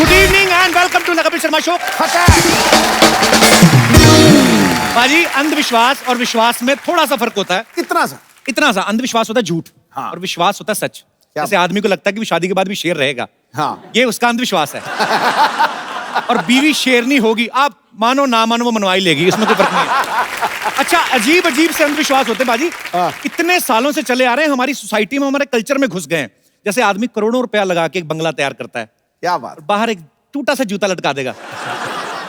Good evening and welcome to Kapil Sharma show. बाजी, अंधविश्वास और विश्वास में थोड़ा सा फर्क होता है। इतना सा अंधविश्वास होता है झूठ, हाँ। और विश्वास होता है सच। जैसे आदमी को लगता है कि शादी के बाद भी शेर रहेगा, हाँ। ये उसका अंधविश्वास है। और बीवी शेरनी होगी, आप मानो ना मानो वो मनवाई लेगी, इसमें कोई फर्क नहीं है। अच्छा, अजीब अजीब से अंधविश्वास होते हैं बाजी, इतने सालों से चले आ रहे हैं, हमारी सोसाइटी में, हमारे कल्चर में घुस गए हैं। जैसे आदमी करोड़ों रुपया लगा के एक बंगला तैयार करता है, क्या बात। बाहर एक टूटा सा जूता लटका देगा।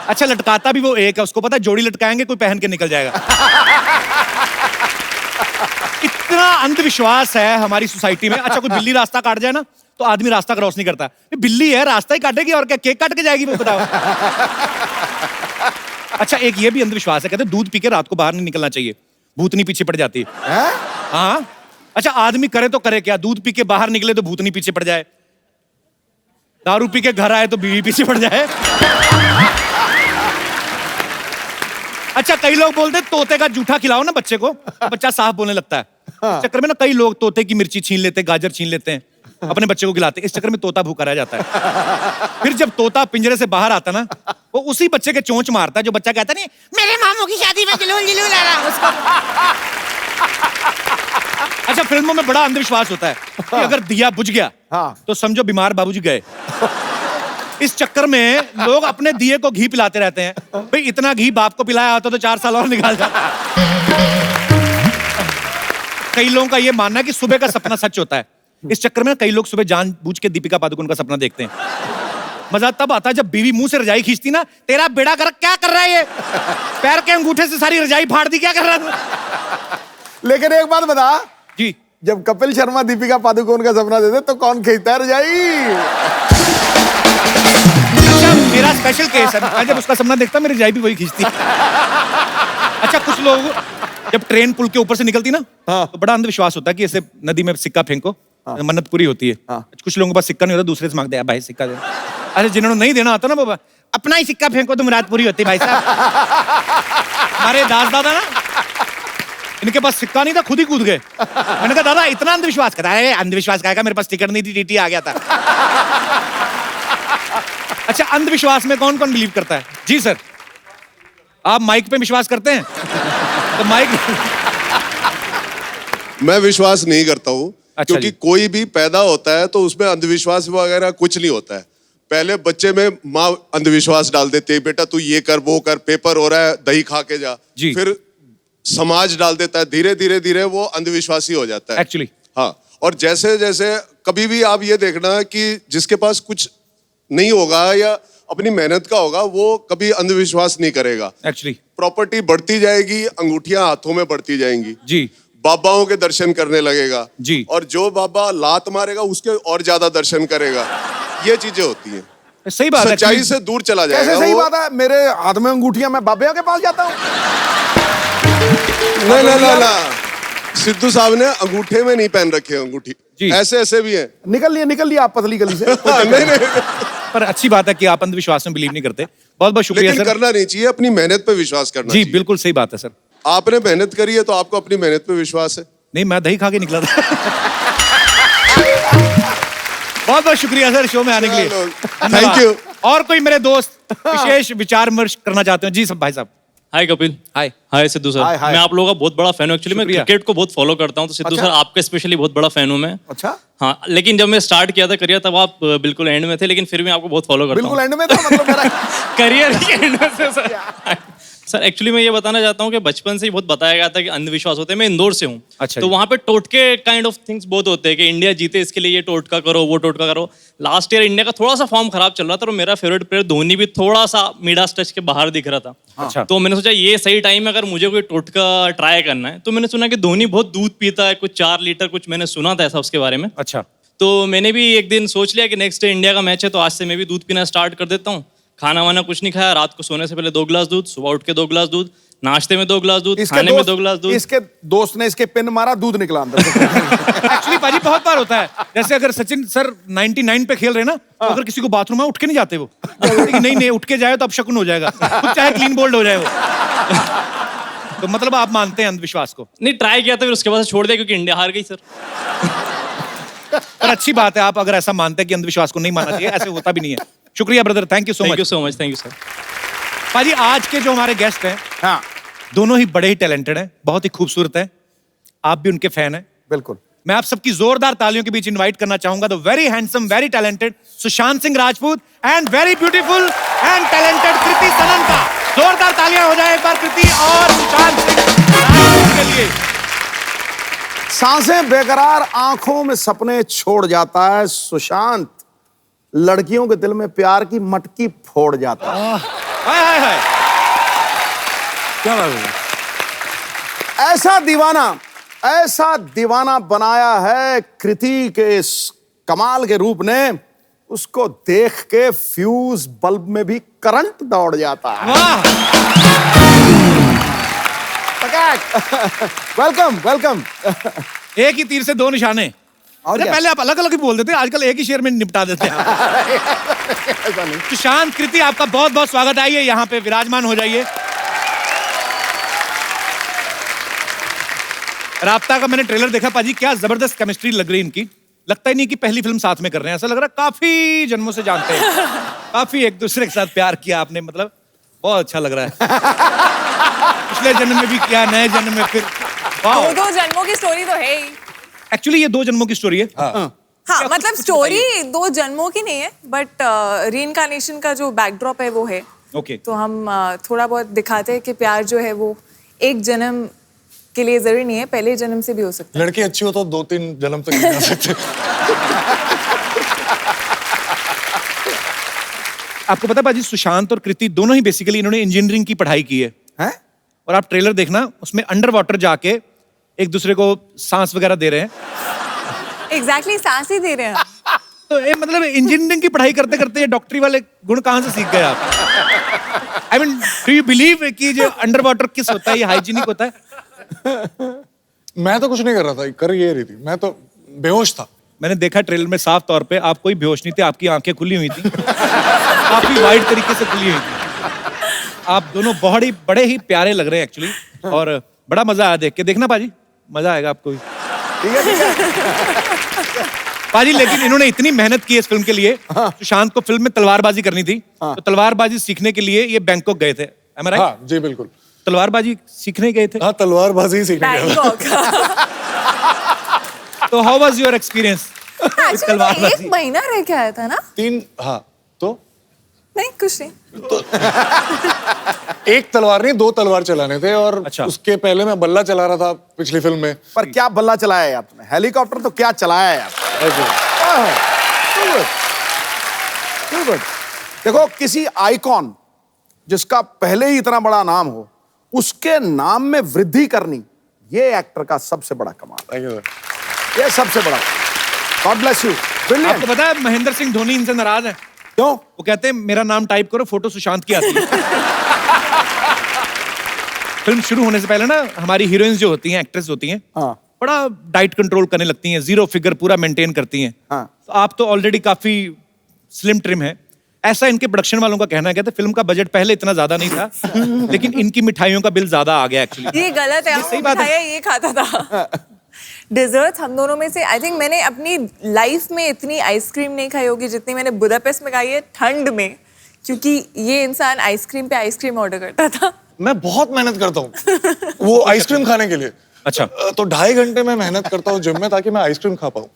अच्छा, लटकाता भी वो एक है, उसको पता है जोड़ी लटकाएंगे कोई पहन के निकल जाएगा। इतना अंधविश्वास है हमारी सोसाइटी में। अच्छा, कोई बिल्ली रास्ता काट जाए ना तो आदमी रास्ता क्रॉस नहीं करता। बिल्ली है, रास्ता ही काटेगी और क्या, केक काट के जाएगी वो, बताओ। अच्छा, एक ये भी अंधविश्वास है, कहते हैं दूध पी के रात को बाहर नहीं निकलना चाहिए, भूतनी पीछे पड़ जाती है। हाँ। अच्छा, आदमी करे तो करे क्या, दूध पी के बाहर निकले तो भूतनी पीछे पड़ जाए, दारू पी के घर आए तो बीवी पीछे पड़ जाए। अच्छा, कई लोग बोलते हैं तोते का जूठा खिलाओ ना बच्चे को, तो बच्चा साफ बोलने लगता है। इस चक्कर में ना कई लोग तोते की मिर्ची छीन लेते हैं, गाजर छीन लेते हैं, अपने बच्चे को खिलाते हैं। इस चक्कर में तोता भूखा रह जाता है। फिर जब तोता पिंजरे से बाहर आता ना, वो उसी बच्चे के चोंच मारता है जो बच्चा कहता नहीं मेरे मामू की शादी में जुलूल जुलूल आ रहा उसको। अच्छा, फिल्मों में बड़ा अंधविश्वास होता है कि अगर दिया बुझ गया तो समझो बीमार बाबूजी गए। इस चक्कर में लोग अपने दिए को घी पिलाते रहते हैं। भाई, इतना घी बाप को पिलाया होता तो 4 साल और निकाल जाता। कई लोगों का ये मानना है कि सुबह का सपना सच होता है। इस चक्कर में कई लोग सुबह जानबूझ के दीपिका पादुकोण का सपना देखते हैं। मजा तब आता है जब बीवी मुंह से रजाई खींचती ना, तेरा बेड़ा गर्क क्या कर रहा है ये, पैर के अंगूठे से सारी रजाई फाड़ दी, क्या कर रहा है। लेकिन एक बात बता जी, जब कपिल शर्मा दीपिका पादुकोण का सपना देते तो कौन खींचता है रजाई? अच्छा, मेरा स्पेशल केस है, मैं जब उसका सपना देखता मेरी रजाई भी वही खींचती। अच्छा, कुछ लोग जब ट्रेन पुल के ऊपर से निकलती ना, तो बड़ा अंधविश्वास होता है कि ऐसे नदी में सिक्का फेंको, मन्नत पूरी होती है। कुछ लोगों के पास सिक्का नहीं होता, दूसरे से मांगते हैं भाई सिक्का दे। अरे, जिन्होंने नहीं देना आता ना बाबा, अपना ही सिक्का फेंको तो मुराद पूरी होती है भाई साहब। हमारे दास दादा ना, इनके पास सिक्का नहीं था, खुद ही कूद गए। मैंने कहा दादा इतना अंधविश्वास, कहता है अंधविश्वास का, मेरे पास टिकट नहीं थी, टीटी आ गया था। अच्छा, अंधविश्वास में कौन कौन बिलीव करता है? जी सर, आप माइक पे विश्वास करते हैं? तो माइक मैं विश्वास नहीं करता हूँ। अच्छा, क्योंकि कोई भी पैदा होता है तो उसमें अंधविश्वास वगैरह कुछ नहीं होता है। पहले बच्चे में माँ अंधविश्वास डाल देती है, बेटा तू ये कर वो कर, पेपर हो रहा है दही खा के जा। फिर समाज डाल देता है, धीरे धीरे धीरे वो अंधविश्वासी हो जाता है एक्चुअली। हाँ, और जैसे जैसे कभी भी आप ये देखना कि जिसके पास कुछ नहीं होगा या अपनी मेहनत का होगा, वो कभी अंधविश्वास नहीं करेगा। एक्चुअली प्रॉपर्टी बढ़ती जाएगी, अंगूठियां हाथों में बढ़ती जाएंगी जी, बाबाओं के दर्शन करने लगेगा जी, और जो बाबा लात मारेगा उसके और ज्यादा दर्शन करेगा। ये चीजें होती हैं। सही बात है, सच्चाई से दूर चला जाएगा। कैसे सही बात है? मेरे हाथ में अंगूठियां, मैं बाबे के पास जाता हूँ। ना, सिद्धू साहब ने अंगूठे में नहीं पहन रखे अंगूठी, ऐसे ऐसे भी है। निकल लिया आप पतली गली से। नहीं। पर अच्छी बात है कि आप अंधविश्वास में बिलीव नहीं करते। बहुत बहुत शुक्रिया लेकिन सर। करना नहीं चाहिए, अपनी मेहनत पे विश्वास करना जी चाहिए। बिल्कुल सही बात है सर। आपने मेहनत करी है तो आपको अपनी मेहनत पे विश्वास है। नहीं, मैं दही खा के निकला था। बहुत बहुत शुक्रिया सर शो में आने के लिए। Thank you. और कोई मेरे दोस्त विशेष विचार विमर्श करना चाहते हो? जी सब भाई साहब। हाय कपिल। हाय। हाय सिद्धू सर। हाय। मैं आप लोगों का बहुत बड़ा फैन हूँ। एक्चुअली मैं क्रिकेट को बहुत फॉलो करता हूँ, तो सिद्धू सर आपके स्पेशली बहुत बड़ा फैन हूँ मैं। अच्छा। हाँ, लेकिन जब मैं स्टार्ट किया था करियर तब आप बिल्कुल एंड में थे, लेकिन फिर भी आपको बहुत फॉलो करता हूँ। बिल्कुल एंड में था, मतलब मेरा करियर ही एंड में से सर। सर एक्चुअली मैं ये बताना चाहता हूँ कि बचपन से ही बहुत बताया गया था कि अंधविश्वास होते हैं। मैं इंदौर से हूँ। अच्छा। तो वहाँ पे टोटके काइंड ऑफ थिंग्स बहुत होते हैं कि इंडिया जीते इसके लिए ये टोटका करो, वो टोटका करो। लास्ट ईयर इंडिया का थोड़ा सा फॉर्म खराब चल रहा था और मेरा फेवरेट प्लेयर धोनी भी थोड़ा सा मिडास टच के बाहर दिख रहा था। अच्छा। तो मैंने सोचा ये सही टाइम है, अगर मुझे कोई टोटका ट्राई करना है। तो मैंने सुना कि धोनी बहुत दूध पीता है, कुछ 4 लीटर कुछ मैंने सुना था ऐसा उसके बारे में। अच्छा। तो मैंने भी एक दिन सोच लिया कि नेक्स्ट डे इंडिया का मैच है, तो आज से मैं भी दूध पीना स्टार्ट कर देता हूँ। खाना वाना कुछ नहीं खाया, रात को सोने से पहले 2 गिलास दूध, सुबह उठ के 2 गिलास दूध, नाश्ते में 2 गिलास दूध, खाने में 2 गिलास दूध। इसके दोस्त ने इसके पिन मारा, दूध निकला अंदर से। एक्चुअली पाजी बहुत बार होता है, जैसे अगर सचिन सर 99 पे खेल रहे ना, तो अगर किसी को बाथरूम में उठ के नहीं जाते वो, नहीं उठ के जाए तो अब शकुन हो जाएगा, कुछ चाहे क्लीन बोल्ड हो जाए वो। तो मतलब आप मानते हैं अंधविश्वास को? नहीं, ट्राई किया था फिर उसके बाद छोड़ दिया क्योंकि इंडिया हार गई सर। पर अच्छी बात है आप अगर ऐसा मानते हैं कि अंधविश्वास को नहीं मानना चाहिए, ऐसे होता भी नहीं है। शुक्रिया brother, thank you so thank you much. So much, thank you sir. पाजी आज के जो हमारे गेस्ट हैं हाँ दोनों ही बड़े ही टैलेंटेड हैं, बहुत ही खूबसूरत हैं, आप भी उनके फैन हैं। बिल्कुल। मैं आप सबकी जोरदार तालियों के बीच इनवाइट करना चाहूंगा the very handsome, very talented Sushant Singh Rajput and very beautiful and talented Kriti Sanon का। जोरदार तालियां हो जाए एक बार कृति और सुशांत सिंह राजपूत के लिए। सांसें बेकरार, आंखों में सपने छोड़ जाता है सुशांत, लड़कियों के दिल में प्यार की मटकी फोड़ जाता है। हाय हाय हाय, क्या बात है? ऐसा दीवाना बनाया है कृति के इस कमाल के रूप ने, उसको देख के फ्यूज बल्ब में भी करंट दौड़ जाता है। वाह, वेलकम वेलकम। एक ही तीर से दो निशाने। और अरे क्या? पहले आप अलग अलग ही बोल देते, आजकल एक ही शेर में निपटा देते हैं। ऐसा नहीं। सुशांत, कृति, आपका बहुत बहुत स्वागत। आइए यहाँ पे विराजमान हो जाइए। राब्ता का मैंने ट्रेलर देखा पाजी, क्या जबरदस्त केमिस्ट्री लग रही इनकी। लगता ही नहीं कि पहली फिल्म साथ में कर रहे हैं, ऐसा लग रहा है काफी जन्मों से जानते हैं, काफी एक दूसरे के साथ प्यार किया आपने, मतलब बहुत अच्छा लग रहा है। पिछले जन्म में भी किया, नए जन्म में फिर। दो जन्मों की स्टोरी तो है ही। एक्चुअली ये 2 जन्मों की स्टोरी है। हाँ, मतलब स्टोरी 2 जन्मों की नहीं है, बट रीइंकार्नेशन का जो बैकड्रॉप है वो है। ओके। तो हम थोड़ा बहुत दिखाते हैं कि प्यार जो है वो एक जन्म के लिए जरूरी नहीं है, पहले जन्म से भी हो सकता है। लड़की अच्छी हो तो 2-3 जन्म तक नहीं जा सकते। आपको पता पाजी, सुशांत और कृति दोनों ही बेसिकली इन्होंने इंजीनियरिंग की पढ़ाई की है। हैं? और आप ट्रेलर देखना, उसमें अंडर वाटर जाके एक दूसरे को सांस वगैरह दे रहे हैं। एग्जैक्टली सांस ही दे रहे हैं। तो ये मतलब इंजीनियरिंग की पढ़ाई करते करते ये डॉक्टरी वाले गुण कहाँ से सीख गए आप? I mean, do you believe कि जो अंडर वाटर किस होता है, ये हाइजीनिक होता है? मैं तो कुछ नहीं कर रहा था, कर ये रही थी, मैं तो बेहोश था। मैंने देखा ट्रेलर में साफ तौर पे, आप कोई बेहोश नहीं थे, आपकी आंखें खुली हुई थी, काफी वाइड तरीके से खुली हुई थी। आप दोनों बहुत ही बड़े ही प्यारे लग रहे हैं एक्चुअली, और बड़ा मजा आया देख के। देखना पाजी, मजा आएगा आपको भी। ठीक है ठीक है। पाजी लेकिन इन्होंने इतनी मेहनत की इस फिल्म के लिए। सुशांत को फिल्म में तलवारबाजी करनी थी, तो तलवारबाजी सीखने के लिए ये बैंकॉक गए थे। Am I right? हाँ जी बिल्कुल। तलवारबाजी सीखने गए थे। हाँ, तलवारबाजी ही सीखने गया। बैंकॉक। तो how was your experience? Actually एक महीना रह के आया था ना? 3, हाँ तो नहीं, कुछ नहीं। एक तलवार नहीं, 2 तलवार चलाने थे, और अच्छा। उसके पहले मैं बल्ला चला रहा था पिछली फिल्म में। पर क्या बल्ला चलाया है आपने? हेलीकॉप्टर तो क्या चलाया है आपने? देखो, किसी आइकॉन जिसका पहले ही इतना बड़ा नाम हो, उसके नाम में वृद्धि करनी, ये एक्टर का सबसे बड़ा कमाल। Thank you, sir। ये सबसे बड़ा। God bless you. आपको पता है महेंद्र सिंह धोनी इनसे नाराज है। क्यों? वो कहते हैं मेरा नाम टाइप करो, फोटो सुशांत की आती है। फिल्म शुरू होने से पहले ना हमारी हीरोइंस जो होती हैं, एक्ट्रेस होती हैं, हाँ बड़ा डाइट कंट्रोल करने लगती हैं, 0 फिगर पूरा मेंटेन करती हैं। हाँ। तो आप तो ऑलरेडी काफी स्लिम ट्रिम है, ऐसा इनके प्रोडक्शन वालों का कहना है। कहते फिल्म का बजट पहले इतना ज्यादा नहीं था, लेकिन इनकी मिठाइयों का बिल ज्यादा आ गया एक्चुअली। ये गलत है, सही हम बात है। मिठाइयाँ ये खाता था। डिजर्ट हम दोनों में से आई थिंक मैंने अपनी लाइफ में इतनी आइसक्रीम नहीं खाई होगी जितनी मैंने बुदापेस्ट में खाई है, ठंड में, क्योंकि ये इंसान आइसक्रीम पे आइसक्रीम ऑर्डर करता था। मैं बहुत मेहनत करता हूँ वो आइसक्रीम खाने के लिए। अच्छा। तो 2.5 घंटे में मेहनत करता हूँ जिम में, ताकि मैं आइसक्रीम खा पाऊँ।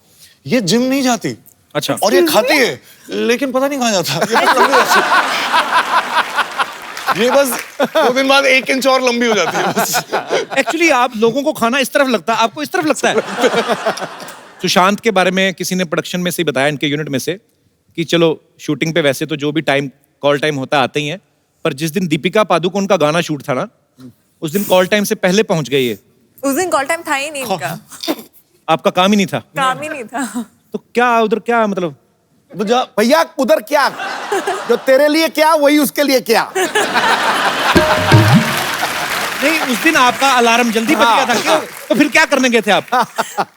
ये जिम नहीं जाती। अच्छा। और ये खाती है, लेकिन पता नहीं कहाँ जाता। ये बस लंबी जाती है। ये बस 2 दिन बाद 1 इंच और लंबी हो जाती है बस। एक्चुअली आप लोगों को खाना इस तरफ लगता है, आपको इस तरफ लगता है। सुशांत के बारे में किसी ने प्रोडक्शन में से ही बताया, इनके यूनिट में से, कि चलो शूटिंग पे वैसे तो जो भी टाइम कॉल टाइम होता आते ही है, पर जिस दिन दीपिका पादुकोण का गाना शूट था ना, उस दिन कॉल टाइम से पहले पहुंच गए ये। उस दिन कॉल टाइम था ही नहीं इनका, आपका काम ही नहीं था। काम ही नहीं था। तो क्या उधर क्या मतलब? भैया उधर क्या, जो तेरे लिए क्या वही उसके लिए क्या। नहीं, उस दिन आपका अलार्म जल्दी बज गया था क्यों? तो फिर क्या करने गए थे आप?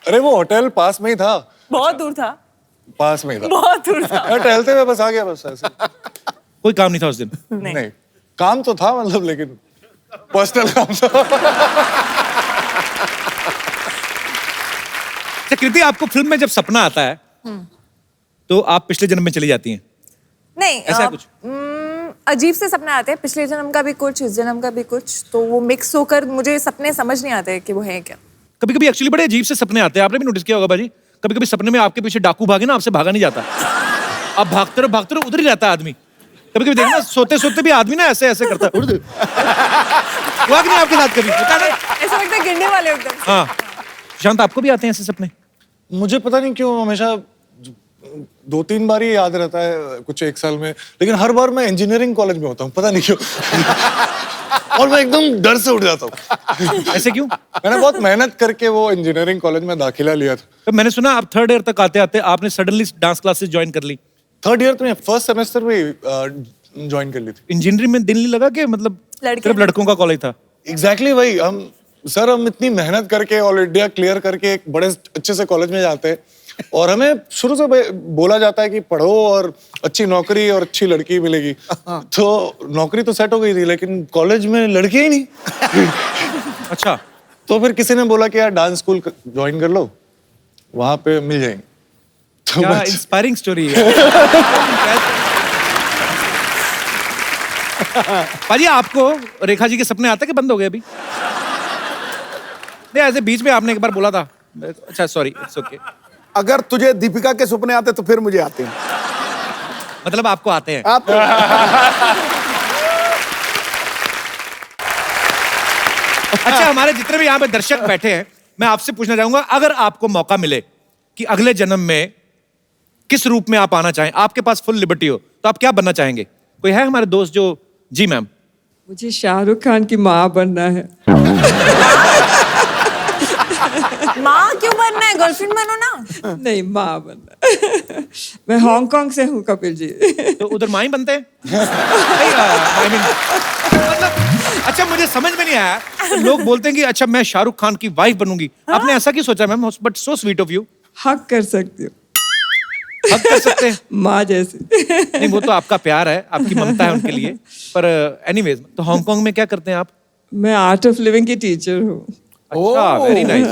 अरे वो होटल पास में ही था। बहुत दूर था। पास में ही था। बहुत दूर था। मैं टहलते हुए बस आ गया, बस ऐसे। कोई काम नहीं था उस दिन? नहीं, काम तो था मतलब, लेकिन पर्सनल काम था। कृति, आपको फिल्म में जब सपना आता है तो आप पिछले जन्म में चली जाती हैं? नहीं ऐसा कुछ? अजीब से सपने आते हैं, पिछले जन्म का भी कुछ, इस जन्म का भी कुछ, तो वो मिक्स होकर मुझे सपने समझ नहीं आते कि वो है क्या। कभी कभी एक्चुअली बड़े अजीब से सपने आते हैं, आपने भी नोटिस किया होगा भाजी। कभी कभी सपने में आपके पीछे डाकू भागे ना, आपसे भागा नहीं जाता, आप भागते रहो उधर ही रहता है आदमी। कभी कभी देखना सोते सोते भी आदमी ना ऐसे ऐसे करता है। हुआ कि नहीं आपके साथ कभी? होता है ना? ऐसा लगता है गिरने वाले एकदम। हाँ शांत, आपको भी आते हैं ऐसे सपने? मुझे पता नहीं क्यों हमेशा 2-3 बार ही याद रहता है कुछ एक साल में, लेकिन हर बार मैं इंजीनियरिंग कॉलेज में होता हूँ, पता नहीं क्यों। और मैं एकदम डर से उठ जाता हूँ। ऐसे क्यों? मैंने बहुत मेहनत करके वो इंजीनियरिंग कॉलेज में दाखिला लिया था। तो मैंने सुना आप 3rd ईयर तक आते आते आपने सडनली डांस क्लासेस ज्वाइन कर ली। 3rd ईयर तो मैं फर्स्ट सेमेस्टर में ज्वाइन कर ली थी। इंजीनियरिंग में दिल नहीं लगा कि मतलब सिर्फ लड़कों का कॉलेज था? एग्जैक्टली वही। हम इतनी मेहनत करके ऑल इंडिया क्लियर करके एक बड़े अच्छे से कॉलेज में जाते हैं, और हमें शुरू से बोला जाता है कि पढ़ो और अच्छी नौकरी और अच्छी लड़की मिलेगी। तो नौकरी तो सेट हो गई थी, लेकिन कॉलेज में लड़की ही नहीं। अच्छा, तो फिर किसी ने बोला कि यार डांस स्कूल ज्वाइन कर लो, वहां पे मिल जाएंगे। तो क्या इंस्पायरिंग स्टोरी है। पाजी, आपको रेखा जी के सपने आते कि बंद हो गए अभी? नहीं, ऐसे बीच में आपने एक बार बोला था। अच्छा सॉरी, इट्स ओके। अगर तुझे दीपिका के सपने आते तो फिर मुझे आते हैं। मतलब आपको आते हैं? आते अच्छा, हमारे जितने भी यहाँ पे दर्शक बैठे हैं, मैं आपसे पूछना चाहूंगा, अगर आपको मौका मिले कि अगले जन्म में किस रूप में आप आना चाहें, आपके पास फुल लिबर्टी हो, तो आप क्या बनना चाहेंगे? कोई है हमारे दोस्त जो? जी मैम। मुझे शाहरुख खान की माँ बनना है। माँ क्यों बनना है? गर्लफ्रेंड बनो ना। नहीं, माँ बनना है। मैं हांगकांग से हूँ कपिल जी। तो उधर माँ ही बनते हैं? नहीं, I mean, मतलब अच्छा, मुझे समझ में नहीं आया, लोग बोलते हैं कि अच्छा मैं शाहरुख खान की वाइफ बनूंगी। आपने ऐसा क्यों सोचा ma'am? But so sweet of you. हक कर सकती हूँ, हक कर सकते हैं? माँ जैसी। नहीं, वो तो आपका प्यार है, आपकी ममता है उनके लिए। पर एनीवेज, तो हांगकांग में क्या करते हैं आप? मैं आर्ट ऑफ लिविंग की टीचर हूँ। अच्छा, वेरी नाइस।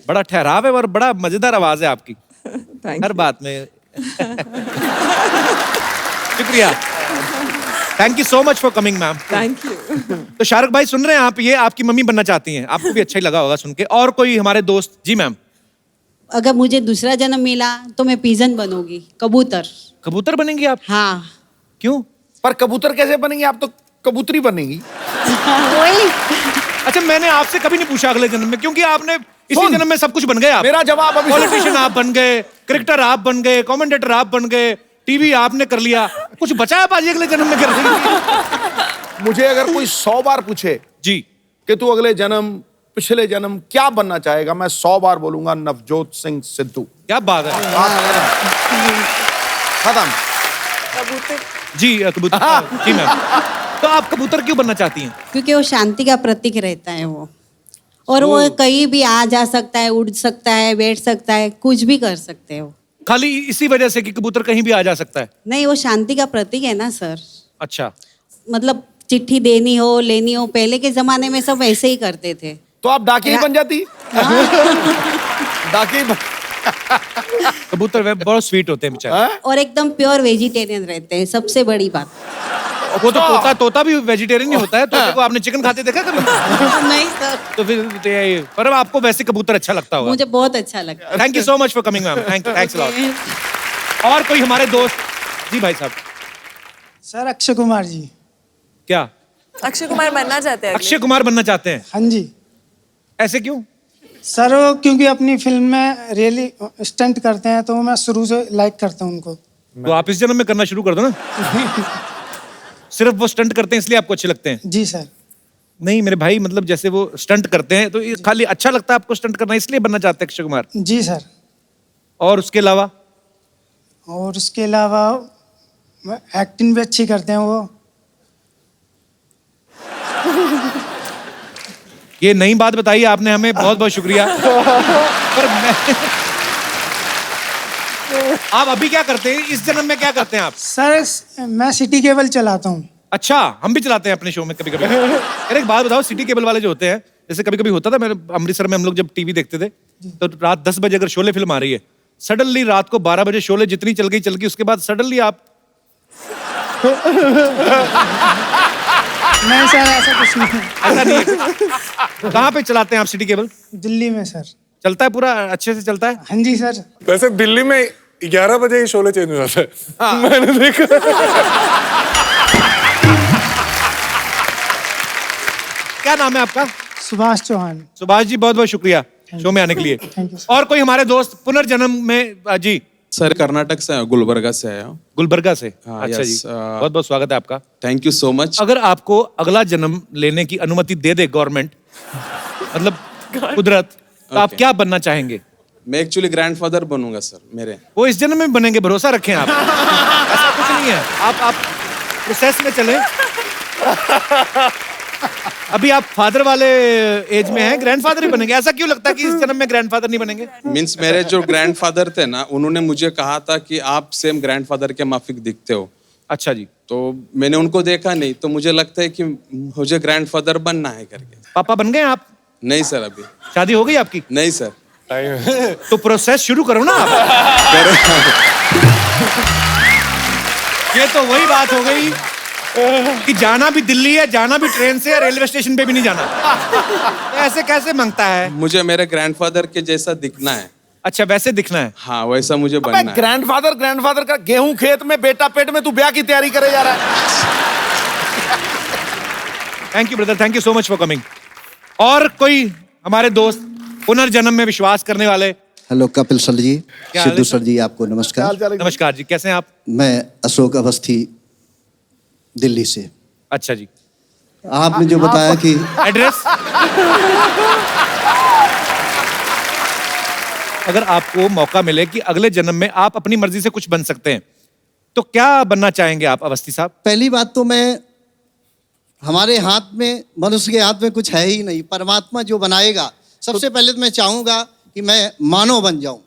बड़ा ठहराव है और बड़ा मजेदार आवाज है आपकी, हर बात में। शुक्रिया, thank you so much for coming ma'am. Thank you. तो शाहरुख भाई सुन रहे हैं आप, ये आपकी मम्मी बनना चाहती हैं, आपको भी अच्छा ही लगा होगा सुन के। और कोई हमारे दोस्त? जी मैम। अगर मुझे दूसरा जन्म मिला तो मैं पिजन बनूंगी, कबूतर। कबूतर बनेंगी आप? हाँ। क्यों? पर कबूतर कैसे बनेंगी? आप तो कबूतरी बनेंगी। वही। अच्छा, मैंने आपसे कभी नहीं पूछा अगले जन्म में, क्योंकि आपने इसी जन्म में सब कुछ बन गए आप। मेरा जवाब अभी पॉलिटिशियन आप बन गए, क्रिकेटर आप बन गए, कमेंटेटर आप बन गए, टीवी आपने कर लिया, कुछ बचा है बाजी अगले जन्म में करने के लिए? मुझे अगर कोई 100 बार पूछे जी कि तू अगले जन्म पिछले जन्म क्या बनना चाहेगा, मैं 100 बार बोलूंगा नवजोत सिंह सिद्धू। क्या बात है। खत्म। जी कबूतर। जी मैम, तो आप कबूतर क्यों बनना चाहती हैं? क्योंकि वो शांति का प्रतीक रहता है वो, और वो कहीं भी आ जा सकता है, उड़ सकता है, बैठ सकता है, कुछ भी कर सकते हो। खाली इसी वजह से कि कबूतर कहीं भी आ जा सकता है? नहीं, वो शांति का प्रतीक है ना सर। अच्छा, मतलब चिट्ठी देनी हो, लेनी हो, पहले के जमाने में सब ऐसे ही करते थे। तो आप डाकिया ही बन जाती। डाकिया कबूतर वे बहुत स्वीट होते हैं बेचारे। और एकदम प्योर वेजिटेरियन रहते हैं, सबसे बड़ी बात। वो तो तोता भी वेजिटेरियन ही होता है। तोते को आपने चिकन खाते देखा कभी? नहीं सर। तो फिर पर अब आपको वैसे कबूतर अच्छा लगता होगा। मुझे बहुत अच्छा लगता है। Thank you so much for coming ma'am, thanks a lot. और कोई हमारे दोस्त? जी भाई साहब। सर अक्षय कुमार जी। क्या अक्षय कुमार बनना चाहते हैं? अक्षय कुमार बनना चाहते हैं? हाँ जी। ऐसे क्यों? सर वो क्योंकि अपनी फिल्म में रियली स्टंट करते हैं, तो मैं शुरू से लाइक करता हूँ उनको। तो आप इस जन्म में करना शुरू कर दो ना। सिर्फ वो स्टंट करते हैं इसलिए आपको अच्छे लगते हैं? जी सर। नहीं मेरे भाई, मतलब जैसे वो स्टंट करते हैं तो ये खाली अच्छा लगता है आपको स्टंट करना, इसलिए बनना चाहते हैं अक्षय कुमार? जी सर। और उसके अलावा? और उसके अलावा एक्टिंग भी अच्छी करते हैं वो। ये नई बात बताई आपने हमें, बहुत बहुत शुक्रिया। पर आप अभी क्या करते हैं? इस जन्म में क्या करते हैं आप? सर मैं सिटी केबल चलाता हूँ। अच्छा, हम भी चलाते हैं अपने शो में कभी कभी। अरे एक बात बताओ, सिटी केबल वाले जो होते हैं, जैसे कभी कभी होता था, मेरे अमृतसर में हम लोग जब टीवी देखते थे, तो रात 10 बजे अगर शोले फिल्म आ रही है, सडनली रात को 12 बजे शोले जितनी चल गई, उसके बाद सडनली आप नहीं सर, ऐसा कुछ नहीं है। ऐसा नहीं है कुछ? कहाँ पे चलाते हैं आप सिटी केबल? दिल्ली में सर। चलता है पूरा अच्छे से चलता है? हाँ जी सर। वैसे दिल्ली में 11 बजे ही शोले चेंज हो जाता है। मैंने देखा। क्या नाम है आपका? सुभाष चौहान। सुभाष जी, बहुत बहुत शुक्रिया शो में आने के लिए। Thank you sir. और कोई हमारे दोस्त पुनर्जन्म में जी? सर कर्नाटक से गुलबर्गा से आया हूँ। गुलबर्गा से? हाँ, अच्छा जी, यस, बहुत बहुत स्वागत है आपका। Thank you so much. अगर आपको अगला जन्म लेने की अनुमति दे दे गवर्नमेंट, मतलब कुदरत, तो आप क्या बनना चाहेंगे? मैं एक्चुअली ग्रैंडफादर बनूंगा सर मेरे। वो इस जन्म में बनेंगे, भरोसा रखें आप। ऐसा कुछ नहीं है, आप प्रोसेस में चलें। अभी आप फादर वाले एज में हैं, ग्रैंडफादर ही बनेंगे। ऐसा क्यों लगता है कि इस जन्म में ग्रैंडफादर नहीं बनेंगे? मीन्स मेरे जो ग्रैंडफादर थे ना, उन्होंने मुझे कहा था कि आप सेम ग्रैंडफादर के माफिक दिखते हो। अच्छा जी। तो मैंने उनको देखा नहीं, तो मुझे लगता है कि मुझे ग्रैंडफादर बनना है करके। पापा बन गए आप? नहीं सर, अभी शादी हो गई आपकी? नहीं सर। तो प्रोसेस शुरू करो ना आप। ये तो वही बात हो गई कि जाना भी दिल्ली है, जाना भी ट्रेन से, रेलवे स्टेशन पे भी नहीं जाना। ऐसे कैसे मांगता है? मुझे मेरे ग्रैंडफादर के जैसा दिखना है। अच्छा, वैसे दिखना है? हाँ, वैसा मुझे बनना है। ग्रैंडफादर का गेहूं खेत में, बेटा पेट में, तू ब्याह की तैयारी करे जा रहा है। Thank you brother, thank you so much for coming. और कोई हमारे दोस्त पुनर्जन्म में विश्वास करने वाले? हेलो कपिल सर जी, क्या हाल है सिद्धू सर जी, आपको नमस्कार। नमस्कार जी, कैसे हैं आप? मैं अशोक अवस्थी, दिल्ली से। अच्छा जी। आपने जो बताया कि एड्रेस? अगर आपको मौका मिले कि अगले जन्म में आप अपनी मर्जी से कुछ बन सकते हैं, तो क्या बनना चाहेंगे आप अवस्थी साहब? पहली बात तो हमारे हाथ में, मनुष्य के हाथ में कुछ है ही नहीं। परमात्मा जो बनाएगा, सबसे पहले तो मैं चाहूंगा कि मैं मानव बन जाऊं।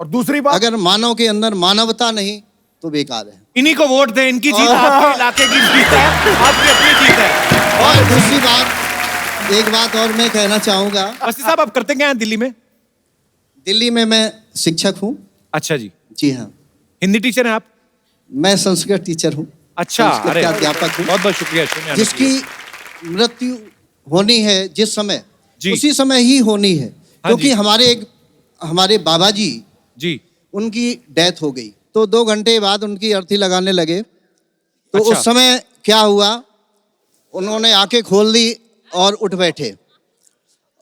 और दूसरी बात, अगर मानव के अंदर मानवता नहीं तो बेकार है। इन्हीं को वोट दें, इनकी जीत आपके इलाके की जीत है, आपकी अपनी जीत है। और दूसरी बात, एक बात और मैं कहना चाहूंगा। अवस्थी साहब, आप करते क्या हैं दिल्ली में? दिल्ली में मैं शिक्षक हूँ। अच्छा जी। जी हाँ। हिंदी टीचर हैं आप? मैं संस्कृत टीचर हूँ। अच्छा, संस्कृत अरे का अध्यापक हूँ। बहुत बहुत शुक्रिया शो में आने के जिसकी लिए। मृत्यु होनी है जिस समय, जी। उसी समय ही होनी है। क्योंकि जी। हमारे बाबा जी, उनकी डेथ हो गई, तो 2 घंटे बाद उनकी अर्थी लगाने लगे। तो अच्छा। उस समय क्या हुआ, उन्होंने आंखें खोल दी और उठ बैठे।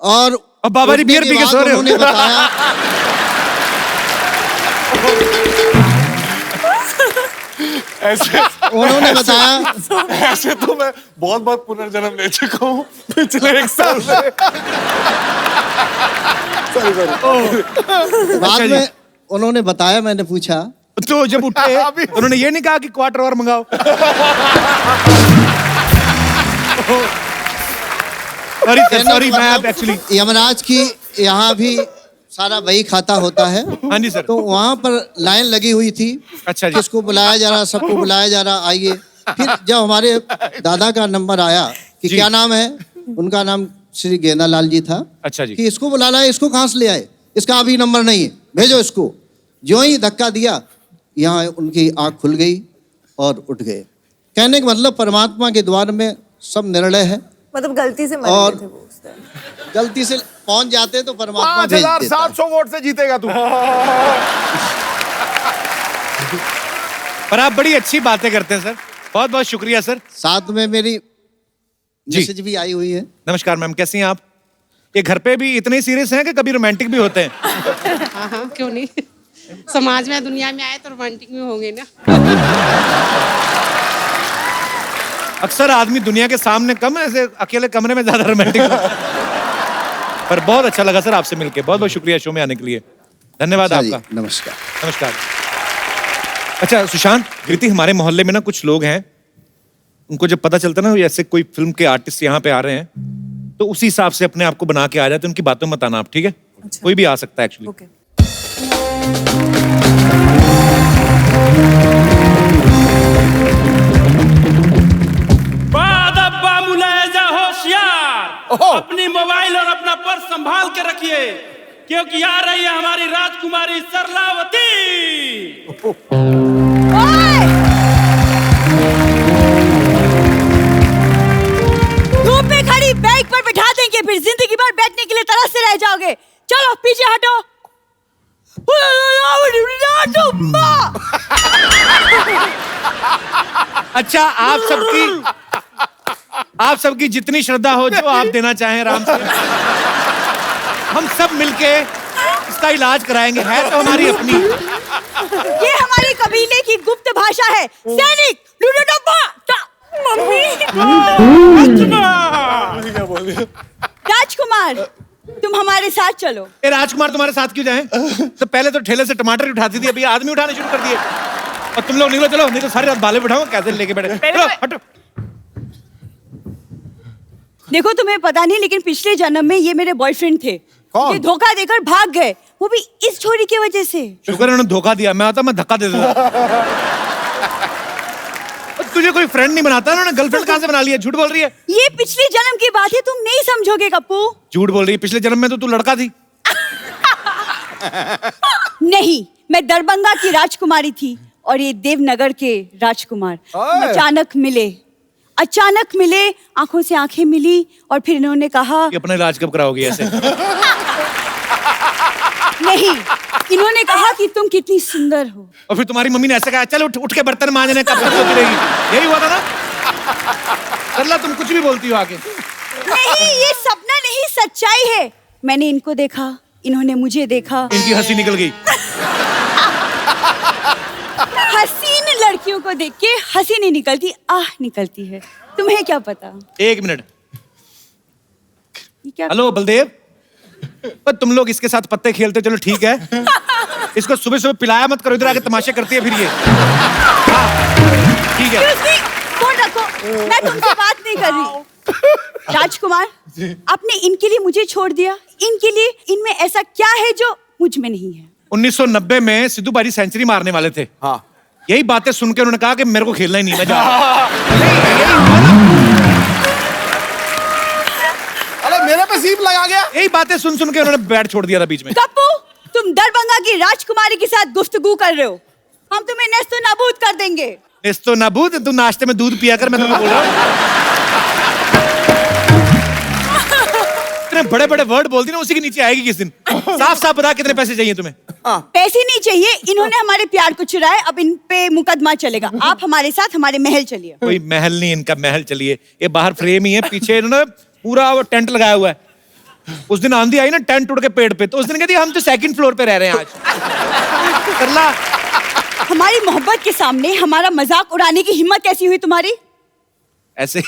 और अब बाबा जी उठने बियर के पी के बाद सो रहे हो? उन्होंने बताया उन्होंने बताया ऐसे तो मैं बहुत बहुत पुनर्जन्म ले चुका हूँ पिछले 1 साल से। सॉरी। बाद में उन्होंने बताया, मैंने पूछा तो जब उठे उन्होंने ये नहीं कहा कि क्वार्टर और मंगाओ? सॉरी मैं एक्चुअली यमराज की यहाँ भी सारा वही खाता होता है। हाँ जी सर। तो वहाँ पर लाइन लगी हुई थी। अच्छा जी। किसको बुलाया जा रहा, सबको बुलाया जा रहा, आइए। फिर जब हमारे दादा का नंबर आया कि क्या नाम है, उनका नाम श्री गेंदालाल जी था। अच्छा जी। कि इसको बुला लाए, इसको कहाँ से ले आए, इसका अभी नंबर नहीं है, भेजो इसको। जो ही धक्का दिया, यहाँ उनकी आँख खुल गई और उठ गए। कहने का मतलब परमात्मा के द्वार में सब निर्णय है। मतलब गलती से मर और गए थे वो उस टाइम। गलती से पहुंच जाते तो परमात्मा भेज देता। 5700 वोट से जीतेगा तू। पर आप बड़ी अच्छी बातें करते हैं सर, बहुत बहुत शुक्रिया सर। साथ में मेरी मैसेज भी आई हुई है। नमस्कार मैम, कैसी हैं आप? ये घर पे भी इतने सीरियस हैं कि कभी रोमांटिक भी होते हैं? हाँ, क्यों नहीं। समाज में, दुनिया में आए तो रोमांटिक में होंगे ना। अक्सर आदमी दुनिया के सामने कम, ऐसे अकेले कमरे में ज्यादा रोमांटिक होता है। पर बहुत अच्छा लगा सर आपसे मिलके, बहुत बहुत शुक्रिया शो में आने के लिए। धन्यवाद आपका। नमस्कार। नमस्कार। अच्छा सुशांत, कृति, हमारे मोहल्ले में ना कुछ लोग हैं, उनको जब पता चलता ना ऐसे कोई फिल्म के आर्टिस्ट यहाँ पे आ रहे हैं, तो उसी हिसाब से अपने आप को बना के आ जाते हैं। उनकी बातों में मत आना आप, ठीक है? अच्छा। कोई भी आ सकता है एक्चुअली। ओके। अपनी मोबाइल और अपना पर्स संभाल के रखिए, क्योंकि आ रही है हमारी राजकुमारी सरलावती। अच्छा, आप सबकी जितनी श्रद्धा हो, जो आप देना चाहें आराम से, हम सब मिलके इसका इलाज कराएंगे। है तो हमारी अपनी। ये हमारे कबीले की गुप्त भाषा है। सैनिक राजकुमार, तुम हमारे साथ चलो। ए राजकुमार तुम्हारे साथ क्यों जाएं? तो पहले तो ठेले से टमाटर उठाती थी, अभी आदमी उठाने शुरू कर दिए। और तुम लोग निकलो, चलो, नहीं तो सारी रात बाले बिठाओ, कैसे लेके बैठे। चलो हटो। देखो, तुम्हें पता नहीं, लेकिन पिछले जन्म में ये मेरे बॉयफ्रेंड थे। ये धोखा देकर भाग गए, वो भी इस छोरी की वजह से। शुक्र है उन्होंने धोखा दिया, मैं आता मैं धक्का दे देता। तुझे कोई फ्रेंड नहीं बनाता, उन्होंने गर्लफ्रेंड कहां से बना लिया? झूठ बोल रही है। ये पिछले जन्म की बात है, तुम नहीं समझोगे कप्पू। झूठ बोल रही है, पिछले जन्म में तो तू लड़का थी। नहीं, मैं दरभंगा की राजकुमारी थी और ये देवनगर के राजकुमार। अचानक मिले, आंखों से आंखें मिली और फिर इन्होंने कहा कि अपना इलाज कब कराओगी ऐसे? नहीं, इन्होंने कहा कि तुम कितनी सुंदर हो। और फिर तुम्हारी मम्मी ने ऐसे कहा, चल उठ के बर्तन मांजने, कब तक सोती रहेगी? यही हुआ था ना? सरला, तुम कुछ भी बोलती हो आगे। नहीं, ये सपना नहीं, सच्चाई है। मैंने इनको देखा, इन्होंने मुझे देखा। इनकी हंसी निकल गई। हसीन लड़कियों को देख के हंसी नहीं निकलती, आह निकलती है। तुम्हें क्या पता? एक मिनट। क्या? हेलो बलदेव, पर तुम लोग इसके साथ पत्ते खेलते, चलो ठीक है। इसको सुबह सुबह पिलाया मत करो, इधर आके तमाशे करती है फिर ये। हाँ, ठीक है। फोन रखो, मैं तुमसे बात नहीं कर रही। राजकुमार, आपने इनके लिए मुझे छोड़ दिया, इनके लिए, इनमें ऐसा क्या है जो मुझ में नहीं है? 1990 में सिद्धू बाजी सेंचुरी मारने वाले थे। हाँ। यही बातें सुनकर उन्होंने कहा कि मेरे को खेलना ही नहीं, मैं जा रहा हूं। अरे मेरे पे सीप लगा गया। यही बातें सुन के उन्होंने बैट छोड़ दिया था बीच में। कप्पू, तुम दरभंगा की राजकुमारी के साथ गुफ्तगू कर रहे हो। हम तुम्हें नेस्तो नाबूद कर देंगे। नेस्तो नाबूद? तू नाश्ते में दूध पिया कर, मैं तुम्हें बोल रहा हूँ। बड़े बड़े वर्ड बोलती ना, उसी के नीचे आएगी किस दिन। साफ साफ बता, कितने पैसे चाहिए तुम्हें? पैसे नहीं चाहिए, इन्होंने हमारे प्यार को चुराया, अब इन पे मुकदमा चलेगा। आप हमारे साथ हमारे महल चलिए। कोई महल नहीं, इनका महल चलिए। ये बाहर फ्रेम ही है, पीछे इन्होंने पूरा वो टेंट लगाया हुआ है। उस दिन आंधी आई ना, टेंट उड़ के पेड़ पे, तो उस दिन कहती हम तो सेकंड फ्लोर पे रह रहे हैं आज। करला, हमारी मोहब्बत के सामने हमारा मजाक उड़ाने की हिम्मत कैसी हुई तुम्हारी? ऐसे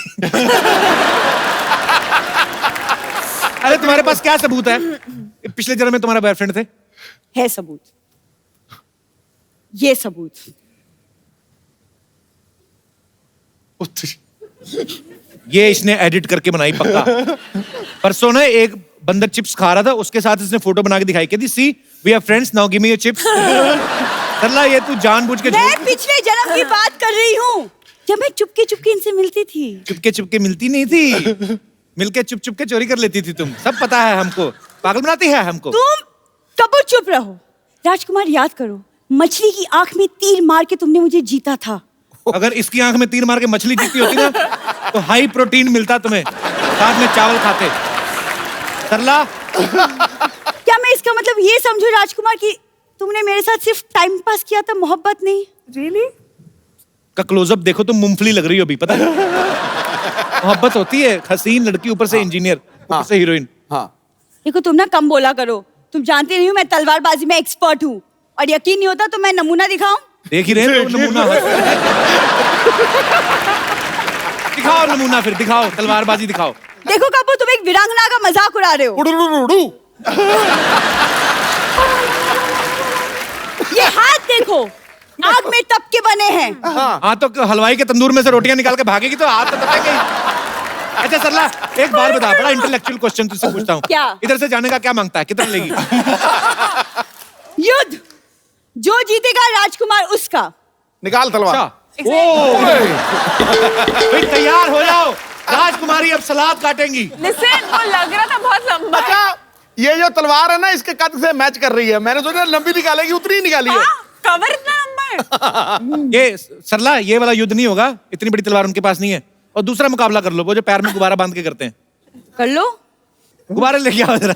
अरे तुम्हारे पास क्या सबूत है? पिछले जन्म में तुम्हारा बॉयफ्रेंड थे? है सबूत, ये सबूत। ये इसने एडिट करके बनाई पक्का। परसों ना एक बंदर चिप्स खा रहा था, उसके साथ इसने फोटो बना के दिखाई, कहती she we are friends now give me your chips. Sarla, ये तू जानबूझ के मैं पिछले जन्म की बात कर रही हूँ, जब मैं चुपके चुपके इनसे मिलती थी। चुपके चुपके मिलती नहीं थी, मिलके चुप चुप के चोरी कर लेती थी तुम। सब पता है हमको, पागल बनाती है हमको। तुम कबूर चुप रहो। राजकुमार, याद करो, मछली की आंख में तीर मार के तुमने मुझे जीता था। अगर इसकी आंख में तीर मार के मछली जीती होती ना, तो हाई प्रोटीन मिलता तुम्हें, साथ में चावल खाते। सरला, क्या मैं इसका मतलब ये समझूं राजकुमार कि तुमने मेरे साथ सिर्फ टाइम पास किया था, मोहब्बत नहीं? Really? का क्लोजअप देखो, तुम मूंगफली लग रही हो अभी, पता है? मोहब्बत होती है, हसीन लड़की ऊपर से इंजीनियर, ऊपर से हीरोइन। हाँ। देखो, तुम ना कम बोला करो। तुम जानते नहीं हो मैं तलवारबाजी में एक्सपर्ट हूँ, और यकीन नहीं होता तो मैं नमूना दिखाऊं? देख ही रहे हो नमूना। दिखाओ नमूना, फिर दिखाओ, तलवारबाजी दिखाओ। देखो कपूर, तुम एक वीरांगना का मजाक उड़ा रहे हो। ये हाथ देखो, आग में तप के बने हैं। हाँ, तो हलवाई के तंदूर में से रोटियां निकाल के भागेगी तो हाथ तो तपेंगे। अच्छा सरला, एक बार बता, बड़ा इंटेलेक्चुअल क्वेश्चन तुझसे पूछता हूँ। क्या? इधर से जाने का क्या मांगता है, कितना लेगी? युद्ध, जो जीतेगा राजकुमार उसका। निकाल तलवार। भाई तैयार हो जाओ, राजकुमारी अब सलाद काटेंगी। Listen, वो लग रहा था बहुत लंबा। अच्छा, ये जो तलवार है ना, इसके कद से मैच कर रही है। मैंने सोचा लंबी निकालेगी, उतनी ही निकाली है। कवर इतना लंबा है। ये सरला, ये वाला युद्ध नहीं होगा, इतनी बड़ी तलवार उनके पास नहीं है। और दूसरा मुकाबला कर लो, वो जो पैर में गुब्बारा बांध के करते हैं। कर लो, गुब्बारे लेके आओ जरा।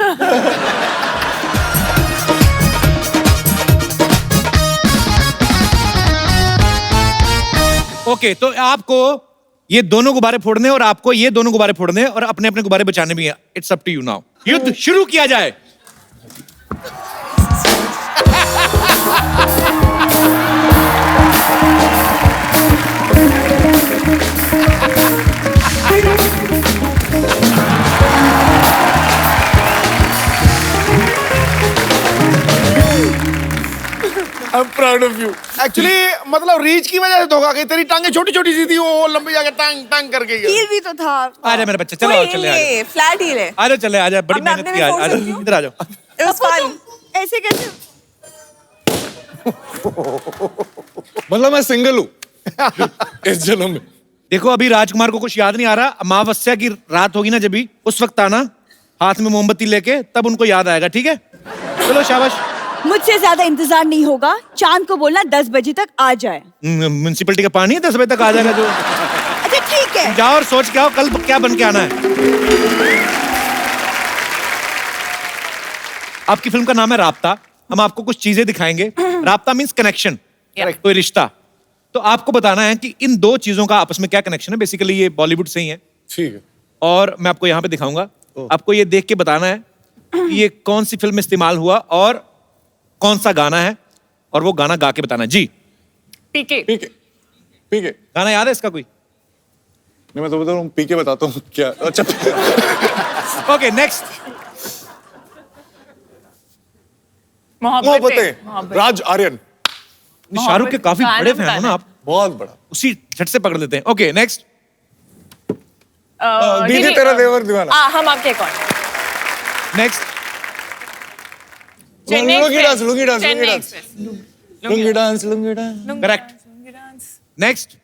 ओके, तो आपको ये दोनों गुब्बारे फोड़ने और आपको ये दोनों गुब्बारे फोड़ने और अपने अपने गुब्बारे बचाने भी हैं। It's up to you now. युद्ध शुरू किया जाए। I'm proud of you. Actually मतलब रीच की वजह से धोखा गई। तेरी टांगे छोटी छोटी सी थी, वो लंबी जाके टांग टांग कर गई। हील भी तो था। आजा मेरे बच्चे, चलो चले आजा। फ्लैट हील है। आजा चले आजा, बड़ी अब मैं मेहनत अपने की। में फोड़ आजा सकती हूँ? इधर आ जाओ। It was fun. ऐसे कैसे? मतलब मैं सिंगल हूँ इस जन्म में। देखो अभी राजकुमार को कुछ याद नहीं आ रहा। अमावस्या की रात होगी ना, जब भी उस वक्त आना हाथ में मोमबत्ती लेके, तब उनको याद आएगा। ठीक है, चलो शाबाश। मुझसे ज्यादा इंतजार नहीं होगा। चांद को बोलना 10 बजे तक आ जाए। म्युनिसिपैलिटी का पानी है, 10 बजे तक आ जाएगा जो। अच्छा ठीक है। जाओ और सोच के आओ कल क्या बन के आना है। आपकी फिल्म का नाम है राब्ता। हम आपको कुछ चीजें दिखाएंगे। राब्ता मीन्स कनेक्शन, कोई रिश्ता। तो आपको बताना है कि इन दो चीजों का आपस में क्या कनेक्शन है। बेसिकली ये बॉलीवुड से ही है। ठीक है। और मैं आपको यहाँ पे दिखाऊंगा। आपको ये देख के बताना है कि ये कौन सी फिल्म में इस्तेमाल हुआ और कौन सा गाना है, और वो गाना गा के बताना है। जी पीके। पीके। पीके। गाना याद है इसका कोई? नहीं, मैं तो बता रहा हूँ, पीके बताता हूँ क्या। अच्छा ओके नेक्स्ट। मोहब्बतें, राज आर्यन। शाहरुख के काफी बड़े फैन हो ना आप? बहुत बड़ा। उसी झट से पकड़ लेते हैं। Okay next. दीदी तेरा देवर दीवाना। हम आपके कौन? Next. Lungi dance, lungi dance, lungi dance, lungi dance, lungi dance. Correct. Next.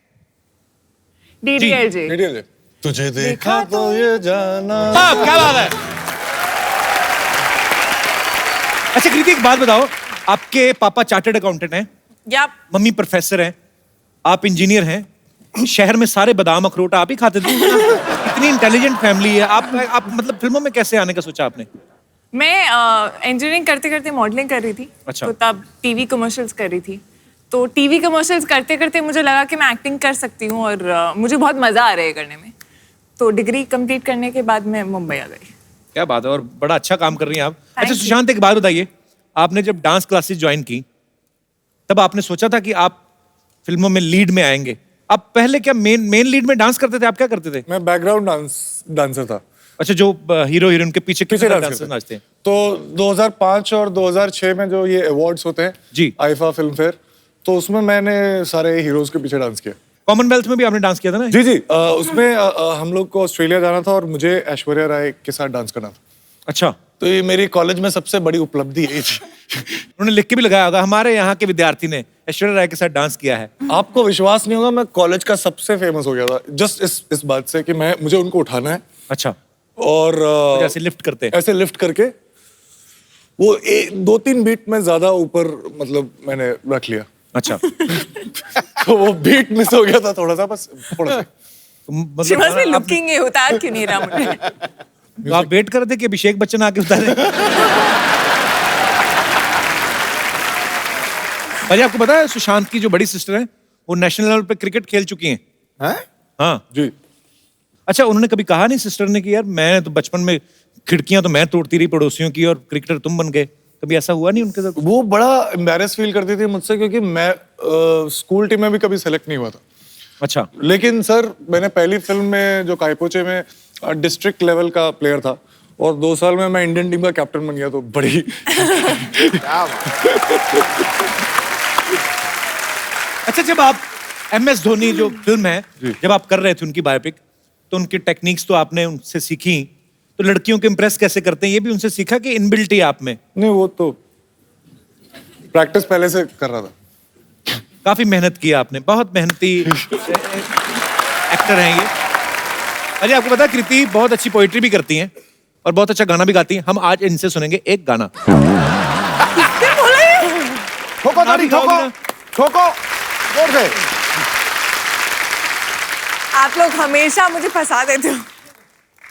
DDLJ. DDLJ. तुझे देखा तो ये जाना। क्या बात है। अच्छा कृति, एक बात बताओ, आपके पापा चार्टर्ड अकाउंटेंट हैं, मम्मी प्रोफेसर हैं, आप इंजीनियर हैं, शहर में सारे बादाम अखरोट आप ही खाते थे। इतनी इंटेलिजेंट फैमिली है। आप मतलब फिल्मों में कैसे आने का सोचा आपने? मैं इंजीनियरिंग करते करते मॉडलिंग कर रही थी। अच्छा। तो तब टीवी कमर्शियल्स कर रही थी। तो टीवी कमर्शियल्स करते करते मुझे लगा कि मैं एक्टिंग कर सकती हूँ और मुझे बहुत मजा आ रहा है करने में। तो डिग्री कंप्लीट करने के बाद मैं मुंबई आ गई। क्या बात है, और बड़ा अच्छा काम कर रही हैं आप। अच्छा सुशांत, एक बात बताइए, आपने जब डांस क्लासेस ज्वाइन की तब आपने सोचा था कि आप फिल्मों में लीड में आएंगे? आप पहले क्या मेन लीड में डांस करते थे? आप क्या करते थे? मैं बैकग्राउंड डांसर था। अच्छा, जो हीरो हीरोइन के पीछे डांसर नाचते हैं। तो 2005 और 2006 में जो ये अवार्ड्स होते हैं जी, आईफा फिल्म फेयर, तो उसमें मैंने सारे हीरोज के पीछे डांस किया। कॉमनवेल्थ में भी आपने डांस किया था ना? जी जी। उसमें हम लोग को ऑस्ट्रेलिया जाना था और मुझे ऐश्वर्या राय के साथ डांस करना था। अच्छा। तो ये मेरी कॉलेज में सबसे बड़ी उपलब्धि है। उन्होंने लिख के भी लगाया होगा, हमारे यहाँ के विद्यार्थी ने ऐश्वर्या राय के साथ डांस किया है। आपको विश्वास नहीं होगा, मैं कॉलेज का सबसे फेमस हो गया था जस्ट इस बात से कि मुझे उनको उठाना है। अच्छा। और ऐसे लिफ्ट करते, ऐसे लिफ्ट करके वो 2-3 बीट में ज्यादा ऊपर मतलब मैंने रख लिया। अच्छा। तो वो बीट मिस हो गया था थोड़ा सा, बस थोड़ा सा। शिवास में लुकिंग है, उतार क्यों नहीं रहा मुझे? तो आप वेट कर रहे थे कि अभिषेक बच्चन आके उतारे? अरे आपको पता है सुशांत की जो बड़ी सिस्टर है वो नेशनल लेवल पे क्रिकेट खेल चुकी हैं? हाँ जी। अच्छा, उन्होंने कभी कहा नहीं सिस्टर ने कि यार मैं तो बचपन में खिड़कियां तो मैं तोड़ती रही पड़ोसियों की और क्रिकेटर तुम बन गए? कभी ऐसा हुआ नहीं उनके साथ? वो बड़ा एम्बैरेस फील करती थी मुझसे, क्योंकि मैं स्कूल टीम में भी कभी सेलेक्ट नहीं हुआ था। अच्छा। लेकिन सर मैंने पहली फिल्म में जो कायपोचे में डिस्ट्रिक्ट लेवल का प्लेयर था और 2 साल में मैं इंडियन टीम का कैप्टन बन गया, तो बड़ी अच्छा, जब आप MS धोनी जो फिल्म है जब आप कर रहे थे उनकी बायोपिक, तो उनकी टेक्निक्स तो आपने उनसे सीखी, तो लड़कियों को इम्प्रेस कैसे करते हैं ये भी उनसे सीखा कि इनबिल्ट ही आप में? नहीं, वो तो प्रैक्टिस पहले से कर रहा था। काफी मेहनत की आपने, बहुत मेहनती एक्टर हैं ये। अरे आपको पता है कृति बहुत अच्छी पोइट्री भी करती हैं और बहुत अच्छा गाना भी गाती हैं। हम आज इनसे सुनेंगे एक गाना। ठोको ताली, ठोको ठोको जोर से। आप लोग हमेशा मुझे फंसा देते हो।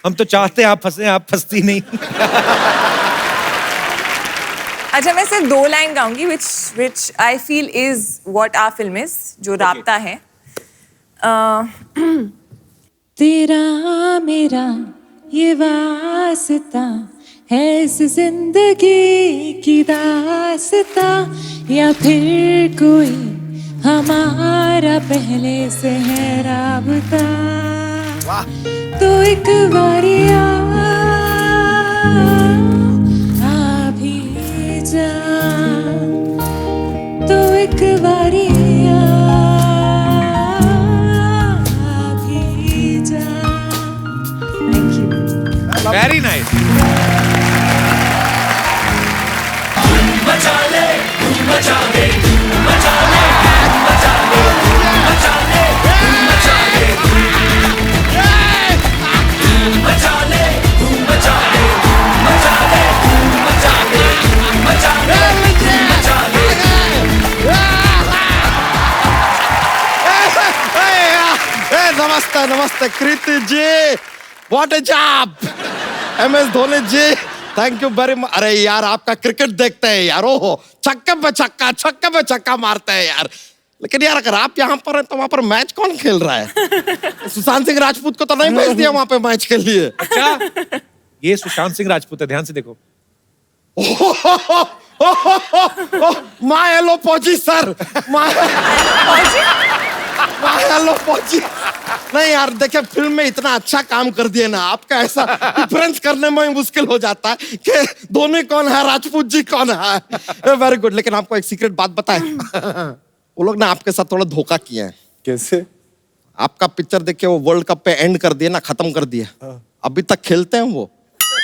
हम तो चाहते हैं आप फंसे, आप फंसती नहीं। अच्छा, मैं सिर्फ 2 line गाऊंगी which I feel is what our film is, जो राब्ता है। तेरा मेरा ये वास्ता है इस जिंदगी की दास्ता, या फिर कोई हमारा पहले से है राबता। तो एक बारी आ भी जा, तो एक बारी वेरी नाइस। नमस्ते नमस्ते Kriti ji, what a job. MS Dhoni ji, thank you very much. अरे यार आपका क्रिकेट देखते हैं यार, ओहो छक्के पे छक्का मारते हैं यार। लेकिन यार अगर आप यहाँ पर हैं तो वहाँ पर मैच कौन खेल रहा है? सुशांत सिंह राजपूत को तो नहीं भेज दिया वहाँ पे मैच के लिए? अच्छा, ये सुशांत सिंह राजपूत है, ध्यान से देखो। माय हेलो पहुंची सर, माय हेलो पहुंची। नहीं यार देखिए, फिल्म में इतना अच्छा काम कर दिए ना, आपका ऐसा डिफरेंस करने में मुश्किल हो जाता है कि धोनी कौन है, राजपूत जी कौन है। Very good. लेकिन आपको एक सीक्रेट बात बताएं, वो लोग ना आपके साथ थोड़ा धोखा किए हैं। कैसे? आपका पिक्चर देख के वो वर्ल्ड कप पे एंड कर दिए ना, खत्म कर दिए। अभी तक खेलते हैं वो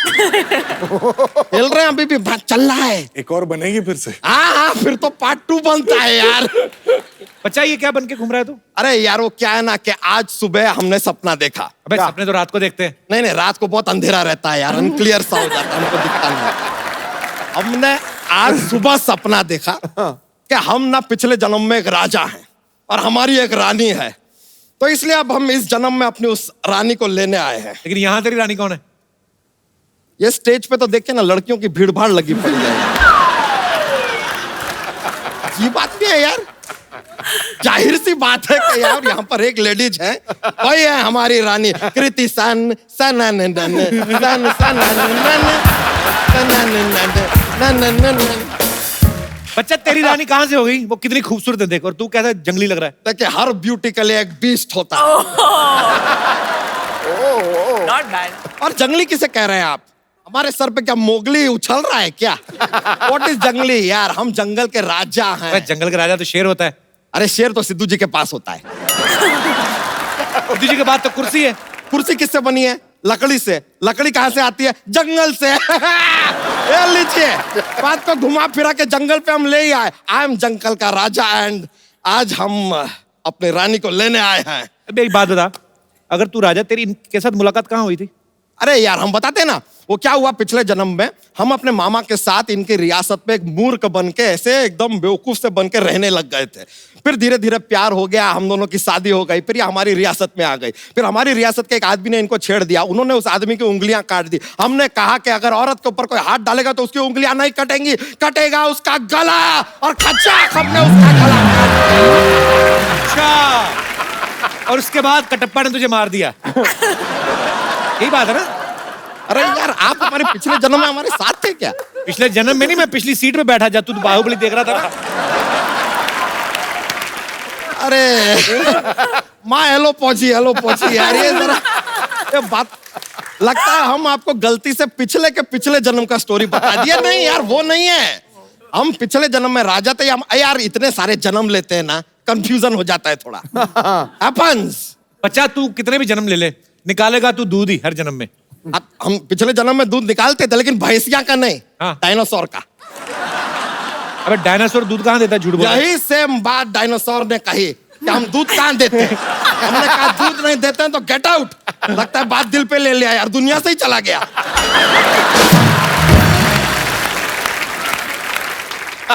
खेल रहे हैं अभी भी, चल रहा है। एक और बनेगी फिर से? हाँ, फिर तो पार्ट 2 बनता है यार। बच्चा ये क्या बन के घूम रहा है तू? अरे यार वो क्या है ना कि आज सुबह हमने सपना देखा। अबे सपने तो रात को देखते हैं। नहीं, रात को बहुत अंधेरा रहता है यार, अनक्लियर सा हो जाता है, हमको दिखता नहीं। हमने आज सुबह सपना देखा कि हम ना पिछले जन्म में एक राजा हैं और हमारी एक रानी है, तो इसलिए अब हम इस जन्म में अपनी उस रानी को लेने आए हैं। लेकिन यहाँ तेरी रानी कौन है? ये स्टेज पे तो देखिए ना लड़कियों की भीड़ भाड़ लगी पड़ी है। ये बात नहीं है यार, जाहिर सी बात है कि यार यहाँ पर एक लेडीज है, वही है हमारी रानी कृति सन सन सन सन सन। बच्चा तेरी रानी कहाँ से हो गई? वो कितनी खूबसूरत है देख, और तू कैसा जंगली लग रहा है। देखिए हर ब्यूटी के लिए एक बीस्ट होता है। Not bad. और जंगली किसे कह रहे हैं आप? हमारे सर पे क्या मोगली उछल रहा है क्या? What is जंगली यार, हम जंगल के राजा हैं। जंगल के राजा तो शेर होता है। अरे शेर तो सिद्धू जी के पास होता है। सिद्धू जी के बाद तो कुर्सी है। कुर्सी किससे बनी है? लकड़ी से। लकड़ी कहाँ से आती है? जंगल से। ये लीजिए, बात को घुमा फिरा के जंगल पे हम ले ही आए। आई एम जंगल का राजा एंड आज हम अपने रानी को लेने आए हैं। अबे एक बात बता, अगर तू राजा, तेरी इनके साथ मुलाकात कहाँ हुई थी? अरे यार हम बताते ना, वो क्या हुआ पिछले जन्म में हम अपने मामा के साथ इनकी रियासत में एक मूर्ख बन के ऐसे एकदम बेवकूफ से बन के रहने लग गए थे। फिर धीरे धीरे प्यार हो गया, हम दोनों की शादी हो गई, फिर ये हमारी रियासत में आ गई। फिर हमारी रियासत के एक आदमी ने इनको छेड़ दिया, उन्होंने उस आदमी की उंगलियां काट दी। हमने कहा कि अगर औरत के ऊपर कोई हाथ डालेगा तो उसकी उंगलियां नहीं कटेंगी, कटेगा उसका गला, और खच्चाक हमने उसका गला काट दिया। अच्छा, और उसके बाद कटप्पा ने तुझे मार दिया। यही बात है ना? अरे यार आप हमारे पिछले जन्म में हमारे साथ थे क्या? पिछले जन्म में नहीं, मैं पिछली सीट पे बैठा, जब तू बाहुबली देख रहा था ना। अरे माँ हेलो पहुंची यार, ये जरा ये बात लगता है हम आपको गलती से पिछले के पिछले जन्म का स्टोरी बता दिया। नहीं यार वो नहीं है, हम पिछले जन्म में राजा थे। हम यार इतने सारे जन्म लेते हैं ना, कंफ्यूजन हो जाता है थोड़ा। हैपेंस। बच्चा तू कितने भी जन्म ले ले, निकालेगा तू दूध ही हर जन्म में। हम पिछले जन्म में दूध निकालते थे, लेकिन भैंसिया का नहीं, डायनासोर का। अबे डायनासोर दूध कहाँ देता है? झूठ बोल। यही सेम बात डायनासोर ने कही कि हम दूध कहाँ देते हैं। हमने कहा दूध नहीं देते हैं तो गेट आउट। लगता है बात दिल पे ले लिया यार, दुनिया से ही चला गया।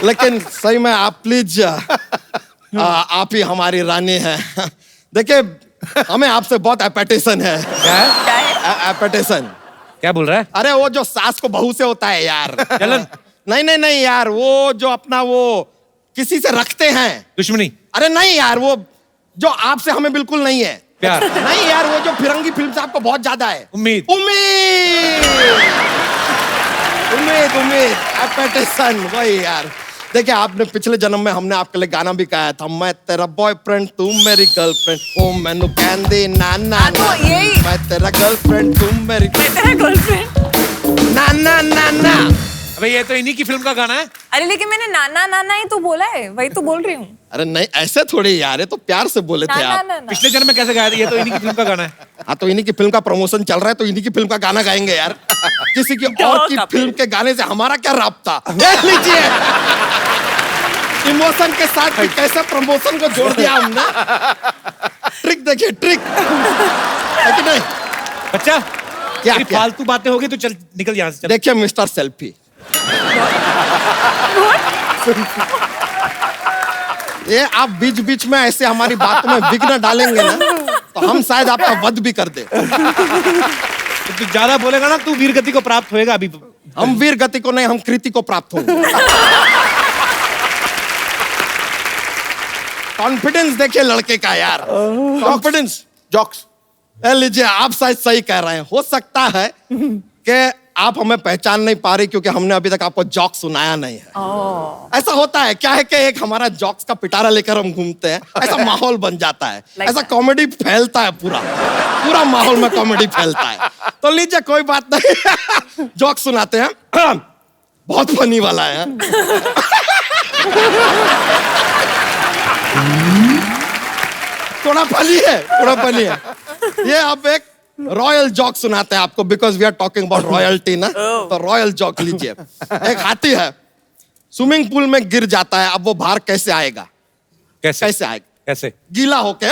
लेकिन सही में आप प्लीज आप ही हमारी रानी है। देखिए हमें आपसे बहुत एपेटेशन है। क्या? एपेटेशन क्या बोल रहा है? अरे वो जो सास को बहू से होता है यार। जलन? नहीं यार, वो जो अपना वो किसी से रखते हैं दुश्मनी। अरे नहीं यार, वो जो आपसे हमें बिल्कुल नहीं है। प्यार नहीं यार, वो जो फिरंगी फिल्म से आपको बहुत ज्यादा है। उम्मीद एपेटेशन, वही यार। देखिए, आपने पिछले जन्म में हमने आपके लिए गाना भी गाया था, मैं तेरा बॉयफ्रेंड तू मेरी गर्लफ्रेंड, ओ मैनू कहंदी ना ना ना, मैं तेरा गर्लफ्रेंड तू मेरी गर्लफ्रेंड ना ना ना ना। अबे ये तो इन्हीं की फिल्म का गाना है। अरे लेकिन मैंने नाना नाना ही तो बोला है, वही तो बोल रही हूँ। अरे नहीं, ऐसे थोड़ी यार, ये तो प्यार से बोले थे आप। पिछले जन्म में कैसे गाया था? ये तो इन्हीं की फिल्म का गाना है। हाँ, तो इन्हीं की फिल्म का प्रमोशन चल रहा है, तो इन्हीं की फिल्म का गाना गाएंगे यार। किसी की और की फिल्म के गाने से हमारा क्या राब्ता? लीजिए, इमोशन के साथ भी कैसे प्रमोशन को जोड़ दिया हमने। ट्रिक देखिए, ट्रिक है कि नहीं? बच्चा, क्या फालतू बातें होगी तो चल निकल यहाँ से। देखिए मिस्टर सेल्फी, ये आप बीच बीच में ऐसे हमारी बातों में विघ्न डालेंगे ना, तो हम शायद आपका वध भी कर दे। तू ज्यादा बोलेगा ना, तू वीर गति को प्राप्त होएगा। अभी हम वीर गति को नहीं, हम कृति को प्राप्त होंगे। कॉन्फिडेंस देखिए लड़के का यार, कॉन्फिडेंस। जॉक्स लीजिए, आप शायद सही कह रहे हैं। हो सकता है कि आप हमें पहचान नहीं पा रही क्योंकि हमने अभी तक आपको जॉक सुनाया नहीं है। ऐसा होता है, क्या है कि एक हमारा जॉक्स का पिटारा लेकर हम घूमते हैं, ऐसा माहौल बन जाता है, ऐसा कॉमेडी फैलता है, पूरा माहौल में कॉमेडी फैलता है। तो लीजिए, कोई बात नहीं, जॉक सुनाते हैं। बहुत फनी वाला है। थोड़ा फनी है, थोड़ा फनी है। ये अब एक रॉयल जॉक सुनाते हैं आपको, because we are talking about royalty ना। तो रॉयल जॉक लीजिए। एक हाथी है, स्विमिंग पूल में गिर जाता है। अब वो बाहर कैसे आएगा? कैसे आएगा? कैसे? गीला होके।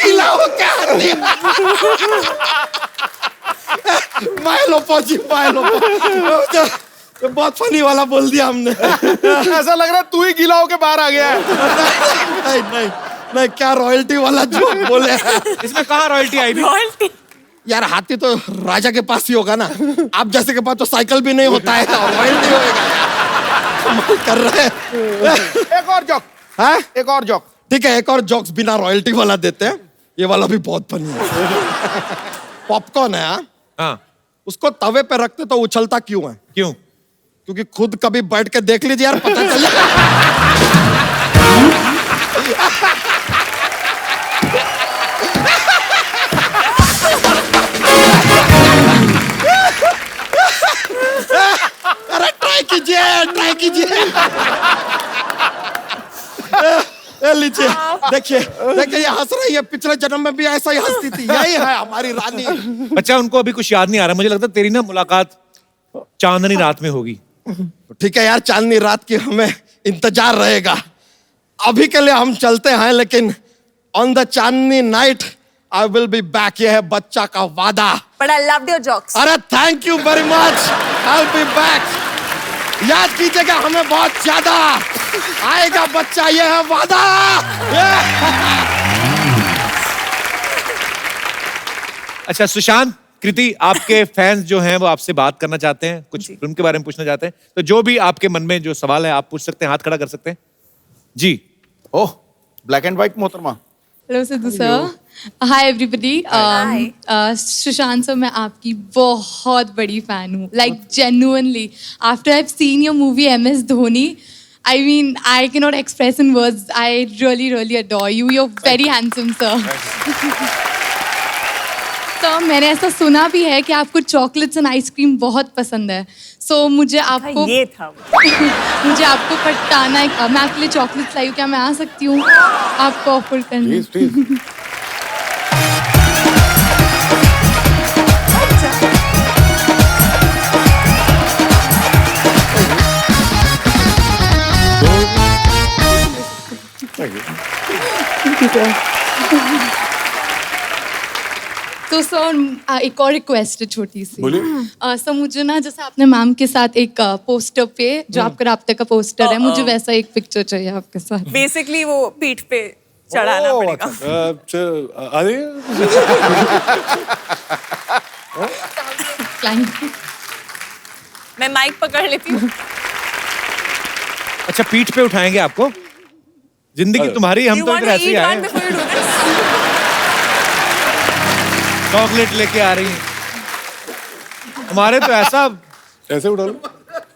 गीला होके हाथी। बहुत फनी वाला बोल दिया हमने। ऐसा लग रहा है तू ही गीला होके बाहर आ गया है। नहीं, क्या रॉयल्टी वाला जोक बोले। इसमें कहाँ रॉयल्टी आई? रॉयल्टी यार, हाथी तो राजा के पास ही होगा ना, आप जैसे के पास तो साइकिल भी नहीं होता है, और रॉयल्टी होगा। कर रहे हैं। एक और जॉक है, एक और जॉक। ठीक है, एक और जॉक्स बिना रॉयल्टी वाला देते हैं। ये वाला भी बहुत फनी है। पॉपकॉर्न है, हाँ, उसको तवे पे रखते तो उछलता क्यों है? क्यों? क्योंकि खुद कभी बैठ के देख लीजिए यार, पता चले। अरे ट्राई कीजिए। लीजिए, देखिए ये हंस रही है, पिछले जन्म में भी ऐसा ही हंसती थी। यही है हमारी रानी। बच्चा, उनको अभी कुछ याद नहीं आ रहा। मुझे लगता है तेरी ना मुलाकात चांदनी रात में होगी। ठीक है यार, चांदनी रात की हमें इंतजार रहेगा। अभी के लिए हम चलते हैं, लेकिन on the Chandni night I will be back. ये है बच्चा का वादा। But I loved your jokes. अरे thank you very much, I will be back. याद कीजिएगा, हमें बहुत ज्यादा आएगा बच्चा, ये है वादा। अच्छा सुशांत, कृति, आपके फैंस जो हैं वो आपसे बात करना चाहते हैं, कुछ फिल्म के बारे में पूछना चाहते हैं, तो जो भी आपके मन में जो सवाल है आप पूछ सकते हैं, हाथ खड़ा कर सकते हैं जी। ओह, ब्लैक एंड व्हाइट मोहतरमा। Hello Sidhu sir, hi everybody. Sushant sir, मैं आपकी बहुत बड़ी फैन हूँ, like genuinely. After I have seen your movie MS Dhoni, I mean, I cannot express in words. I really adore you. You're very handsome, sir. Sir, मैंने ऐसा सुना भी है कि आपको चॉकलेट्स एंड आइसक्रीम बहुत पसंद है। सो मुझे आपको ये था मुझे आपको पटाना है। मैं आपके लिए चॉकलेट्स लाई हूँ, क्या मैं आ सकती हूँ आपको ऑफर करने? प्लीज। तो सर, एक और रिक्वेस्ट है छोटी सी। बोलिए। सर, मुझे ना जैसे आपने मैम के साथ एक पोस्टर पे, जो आपका राब्ते का पोस्टर है, मुझे वैसा एक पिक्चर चाहिए आपके साथ। बेसिकली वो पीठ पे चढ़ाना पड़ेगा। मैं माइक पकड़ लेती हूँ। अच्छा, पीठ पे उठाएंगे आपको? जिंदगी तुम्हारी, हम तो इधर ऐसे ही आए। चॉकलेट लेके आ रही हैं। हमारे तो ऐसे उठा लो।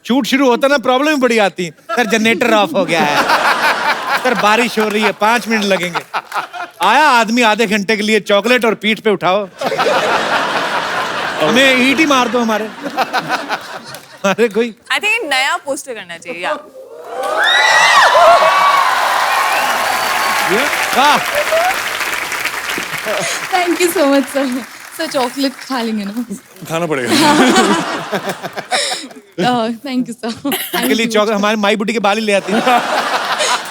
शूट शुरू होता ना, प्रॉब्लम ही बड़ी आती है। सर जनरेटर ऑफ हो गया है, सर बारिश हो रही है, 5 मिनट लगेंगे। आया आदमी आधे घंटे के लिए, चॉकलेट और पीठ पे उठाओ। हमें ईंट ही मार दो हमारे। अरे कोई आई थिंक नया पोस्टर करना चाहिए यार। Thank you so much sir. Sir chocolate खा लेंगे ना? खाना पड़ेगा। Thank you sir. इनके लिए चॉकलेट हमारे माई बुटी के बाल ही ले आती है।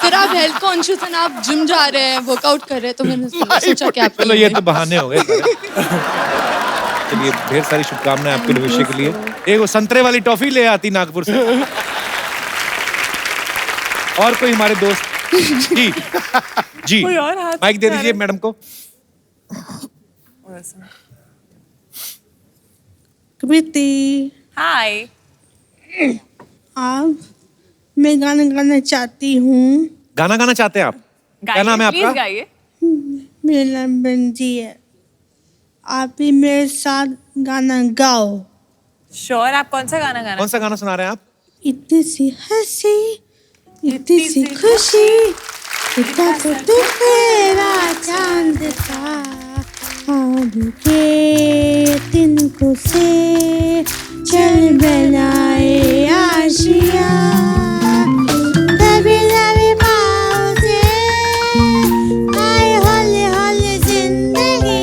फिर आप हेल्थ कॉन्शियस हैं, आप जिम जा रहे हैं, वर्कआउट कर रहे हैं, तो मैंने सोचा कि आप चलो ये तो बहाने हो गए। चलिए ढेर सारी शुभकामनाएं आपके भविष्य के लिए। एक वो संतरे वाली टॉफी ले आती नागपुर से। और कोई हमारे दोस्त? जी जी, कोई और हाथ माइक दे दीजिए मैडम को। कृति, हाय। आप, मैं गाना गाना चाहती हूँ। गाना गाना चाहते हैं आप? क्या नाम है आपका? प्लीज गाइए। मेरा नाम बंजी है। आप भी मेरे साथ गाना गाओ। श्योर, आप कौन सा गाना गाना? कौन सा गाना सुना रहे हैं आप? इतनी सी हंसी, इतनी सी खुशी, इतना तो तेरा चांद था, ख्वाब के तिनको से चल बनाए आशिया, तभी तभी पाँव से आए हौले हौले जिंदगी,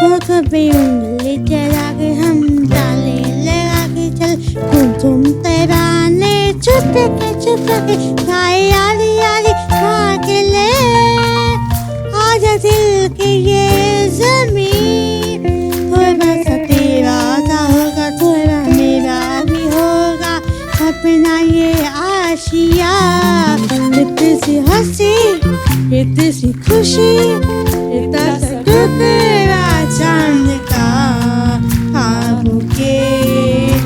वो कभी उंगली चला के हम ताले लगा के चल तुम तराने छुप के गाए यारी यारी खा के ले आजा दिल की ये जमीन, थोड़ा सा तेरा सा होगा, थोड़ा मेरा भी होगा अपना ये आशिया, इतनी सी हंसी, इतनी सी खुशी, इतना सा टुकड़ा चांद का, ख्वाब के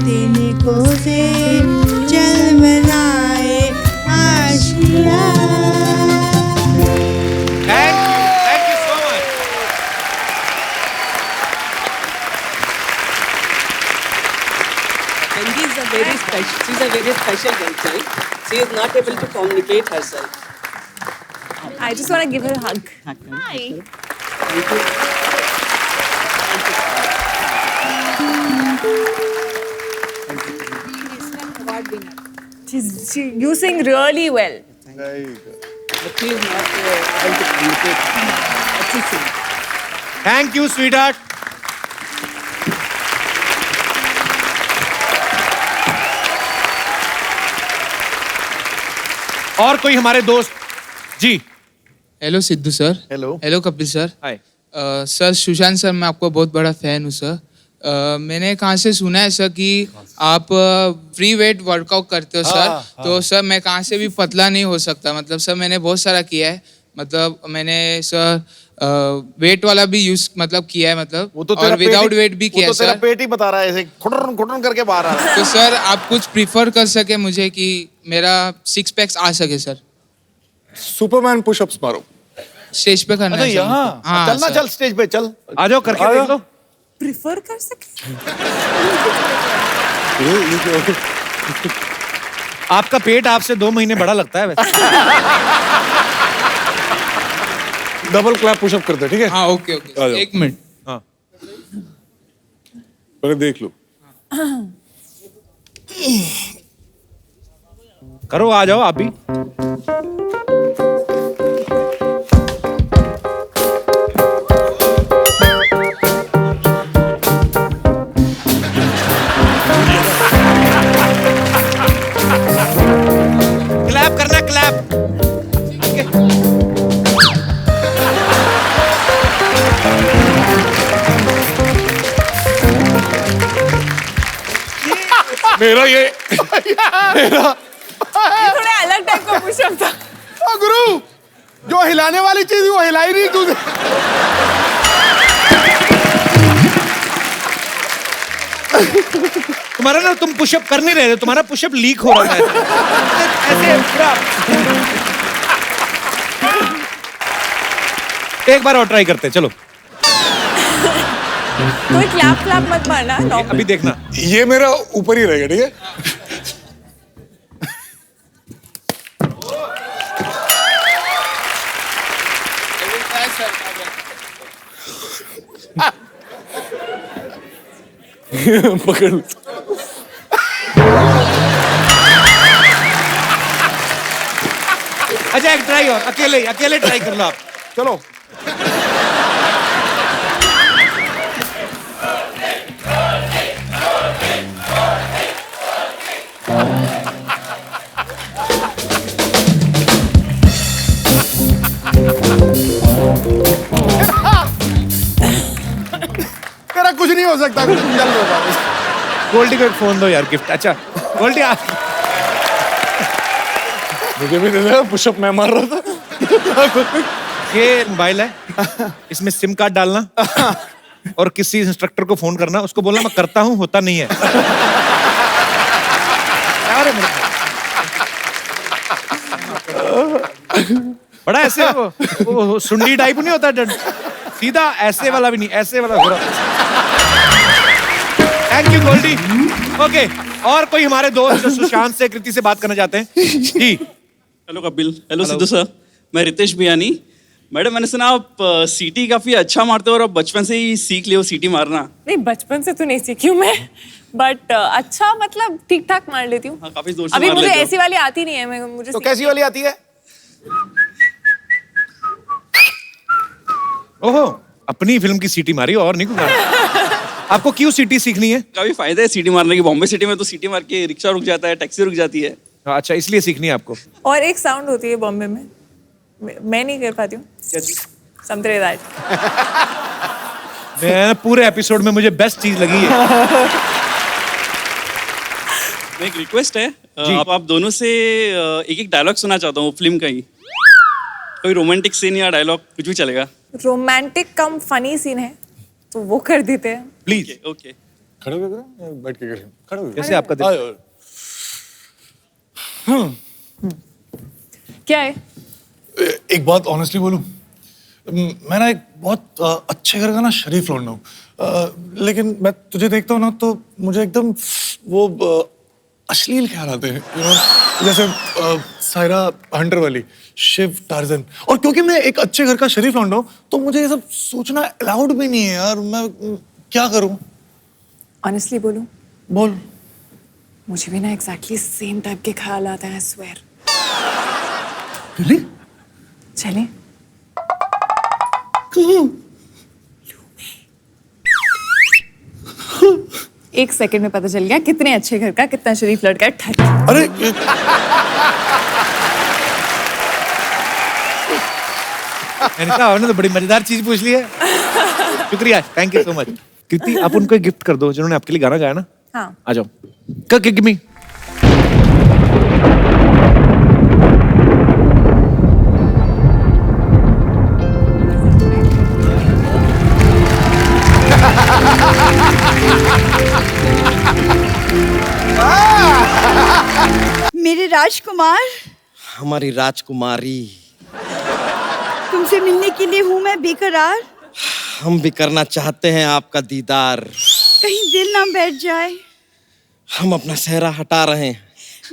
तिनको से चल बनाए Asia. Thank you so much. Benji is a very special. She's a very special girl child. She is not able to communicate herself. I just want to give her a hug. Hi. Thank you. You sing really well. But she is not able to communicate. But she sings. Thank you, sweetheart. और कोई हमारे दोस्त? जी। Hello Sidhu sir. Hello. Hello Kapil sir. Hi. Sir Sushant sir, मैं आपको बहुत बड़ा fan हूँ सर। मैंने कहाँ से सुना है सर कि आप फ्री वेट वर्कआउट करते हो सर। तो सर मैं कहाँ से भी पतला नहीं हो सकता, मतलब सर मैंने बहुत सारा किया है, मतलब मैंने सर वेट वाला भी यूज मतलब किया है, मतलब वो तो और विदाउट वेट भी किया है सर। सर। पेट ही बता रहा है ऐसे खुटन खुटन करके बाहर आ रहा है। तो सर आप कुछ प्रीफर कर सके मुझे कि मेरा 6 पैक्स आ सके सर। सुपरमैन पुशअप्स मारो। स्टेज पे करना है सर। यहाँ हाँ, चलना, सर। चल स्टेज पे चल। आ जाओ, करके देख लो। प्रिफर कर सके? आपका पेट आपसे 2 महीने बड़ा लगता है वैसे। डबल क्लैप पुशअप करते हैं, ठीक है? हाँ ओके ओके, 1 मिनट। हाँ पहले देख लो। करो, आ जाओ आप भी। क्लैप करना, क्लैप। मेरा ये थोड़ा अलग टाइप का पुशअप था। गुरु जो हिलाने वाली चीज वो हिलाई नहीं तूने। तुम्हारा ना, तुम पुशअप कर नहीं रहे थे, तुम्हारा पुशअप लीक हो रहा है ऐसे पूरा। एक बार और ट्राई करते हैं, चलो। कोई क्लैप क्लैप मत मारना। अभी देखना, ये मेरा ऊपर ही रहेगा, ठीक है? पकड़। अच्छा एक ट्राई और, अकेले ट्राई कर लो आप, चलो। तेरा कुछ नहीं हो सकता, कुछ चल रहा है। गोल्डी को एक फोन दो यार, गिफ्ट। अच्छा गोल्डी मुझे भी दे दे, पुशअप मैं मार रहा था। ये मोबाइल है, इसमें सिम कार्ड डालना और किसी इंस्ट्रक्टर को फोन करना, उसको बोलना मैं करता हूँ, होता नहीं है। बड़ा ऐसे वो सुंडी टाइप नहीं होता, सीधा ऐसे वाला भी नहीं, ऐसे वाला हो रहा। Thank you Goldy. ओके, और कोई हमारे दोस्त जो सुशांत से, कृति से बात करना चाहते हैं? जी। Hello Kapil. Hello Sidhu sir, मैं रितेश बियानी। मैडम मैंने सुना आप सीटी काफी अच्छा मारते हो और आप बचपन से ही सीख लियो सीटी मारना। नहीं, बचपन से तो नहीं सीखी हूँ मैं, बट अच्छा मतलब ठीक ठाक मार लेती हूँ। काफी जोर से अभी मार मुझे लेते हो। ऐसी वाली आती नहीं है, मुझे तो कैसी वाली आती है? ओहो, अपनी फिल्म की सीटी मारी और नहीं कुछ। आपको क्यों सीटी सीखनी है? काफी फायदा है सीटी मारने की। बॉम्बे सिटी में तो सीटी मार के रिक्शा रुक जाता है, टैक्सी रुक जाती है। अच्छा, इसलिए सीखनी है आपको। और एक साउंड होती है बॉम्बे में, मैं नहीं कर पाती हूँ। समझे दैट। मैं पूरे एपिसोड में मुझे बेस्ट चीज लगी है। एक रिक्वेस्ट है, आप दोनों से एक एक डायलॉग सुनना चाहता हूँ फिल्म का ही। कोई रोमांटिक सीन या डायलॉग कुछ भी चलेगा। रोमांटिक कम फनी सीन है तो वो कर देते हैं प्लीज। ओके। खड़े हो गए, बैठ के करें। खड़े हो गए। जैसे आपका दिल। क्या है? एक बात ऑनेस्टली बोलूं, मैं ना एक बहुत अच्छे घर का ना शरीफ लौंडा हूँ, लेकिन मैं तुझे देखता हूँ ना तो मुझे एकदम वो अश्लील ख्याल आते हैं, जैसे सायरा हंटर वाली, शिव टार्जन। और क्योंकि मैं एक अच्छे घर का शरीफ लौंडा हूँ तो मुझे ये सब सोचना अलाउड भी नहीं है यार। मैं क्या करूँ? ऑनेस्टली बोलूं? बोल। मुझे भी ना एग्जैक्टली सेम टाइप के ख्याल आता है, स्वेयर। Really? चलें? एक सेकंड में पता चल गया कितने अच्छे घर का, कितना शरीफ लड़का है। ठट। अरे मैंने कहा आपने तो बड़ी मजेदार चीज पूछ ली है। शुक्रिया, थैंक यू सो मच। कृति, आप उनको एक गिफ्ट कर दो जिन्होंने आपके लिए गाना गाया ना। हाँ। आ जाओ। Give me. मेरे राजकुमार, हमारी राजकुमारी, तुमसे मिलने के लिए हूँ मैं बेकरार। हम भी करना चाहते हैं आपका दीदार। कहीं दिल ना बैठ जाए। हम अपना सहरा हटा रहे हैं।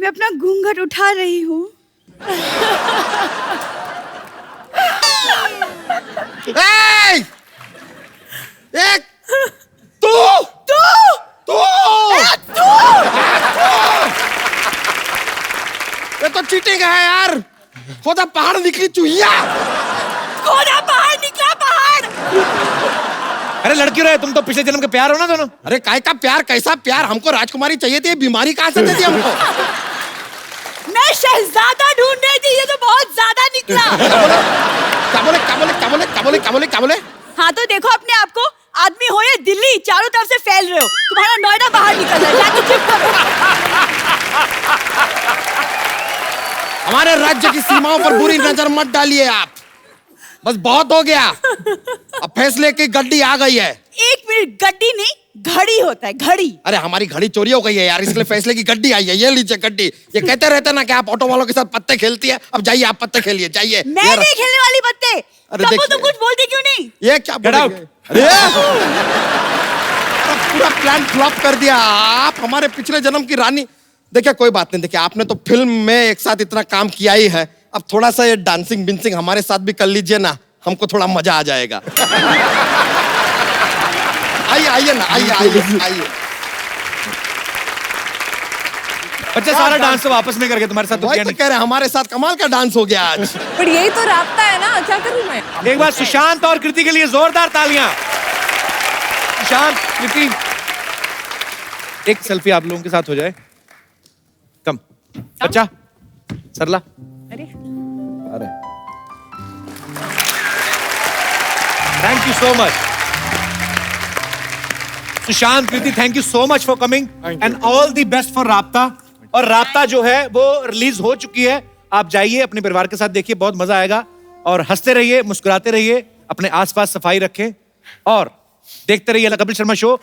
मैं अपना घूंघट उठा रही हूँ। एक तू तू तू ये तो चीटिंग है यार। खुदा पहाड़ निकली चुहिया। खुदा पहाड़ निकला पहाड़। अरे लड़की रहे, तुम तो पिछले जन्म के प्यार हो ना दोनों। अरे काय का प्यार, कैसा प्यार? हमको राजकुमारी चाहिए थी, बीमारी कहाँ से दे दी हमको? मैं शहजादा ढूंढ रही थी, ये तो बहुत ज्यादा निकला। क्या बोले क्या बोले क्या बोले क्या बोले क्या बोले क्या बोले? हाँ तो देखो अपने आप को, आदमी हो या दिल्ली, चारों तरफ से फैल रहे हो। तुम्हारा नोएडा बाहर निकल रहा है, जाके चुप करो। हमारे राज्य की सीमाओं पर बुरी नजर मत डालिए आप। बस बहुत हो गया। अब फैसले की गड्डी आ गई है। 1 मिनट, गड्डी नहीं घड़ी होता है, घड़ी। अरे हमारी घड़ी चोरी हो गई है यार, इसलिए फैसले की गड्डी आई है। ये लीजिए गड्डी। ये कहते रहते ना कि आप ऑटो वालों के साथ पत्ते खेलती है। अब जाइए, आप पत्ते खेलिए, जाइए। मैं नहीं खेलने वाली पत्ते। अरे तब देखिए। तुम कुछ बोलते क्यों नहीं? ये क्या बोलेंगे? अरे पूरा प्लान फ्लॉप कर दिया। आप हमारे पिछले जन्म की रानी। देखिए कोई बात नहीं, देखिए आपने तो फिल्म में एक साथ इतना काम किया ही है, अब थोड़ा सा ये डांसिंग बिंसिंग हमारे साथ भी कर लीजिए ना, हमको थोड़ा मजा आ जाएगा। आइए आइए ना, आइए आइए आइए। बच्चे सारा डांस तो वापस में करके तुम्हारे साथ वही तो कह रहे हैं, हमारे साथ कमाल का डांस हो गया आज। पर यही तो राब्ता है ना, क्या करूं मैं? एक बार सुशांत और कृति के लिए जोरदार तालियां। सुशांत, कृति, एक सेल्फी आप लोगों के साथ हो जाए। कम बच्चा, सरला। अरे thank you so much Sushant, Kriti, thank you so much for coming and all the best for राब्ता। और राब्ता जो है वो रिलीज हो चुकी है, आप जाइए अपने परिवार के साथ देखिए, बहुत मजा आएगा। और हंसते रहिए, मुस्कुराते रहिए, अपने आसपास सफाई रखें और देखते रहिए कपिल शर्मा शो।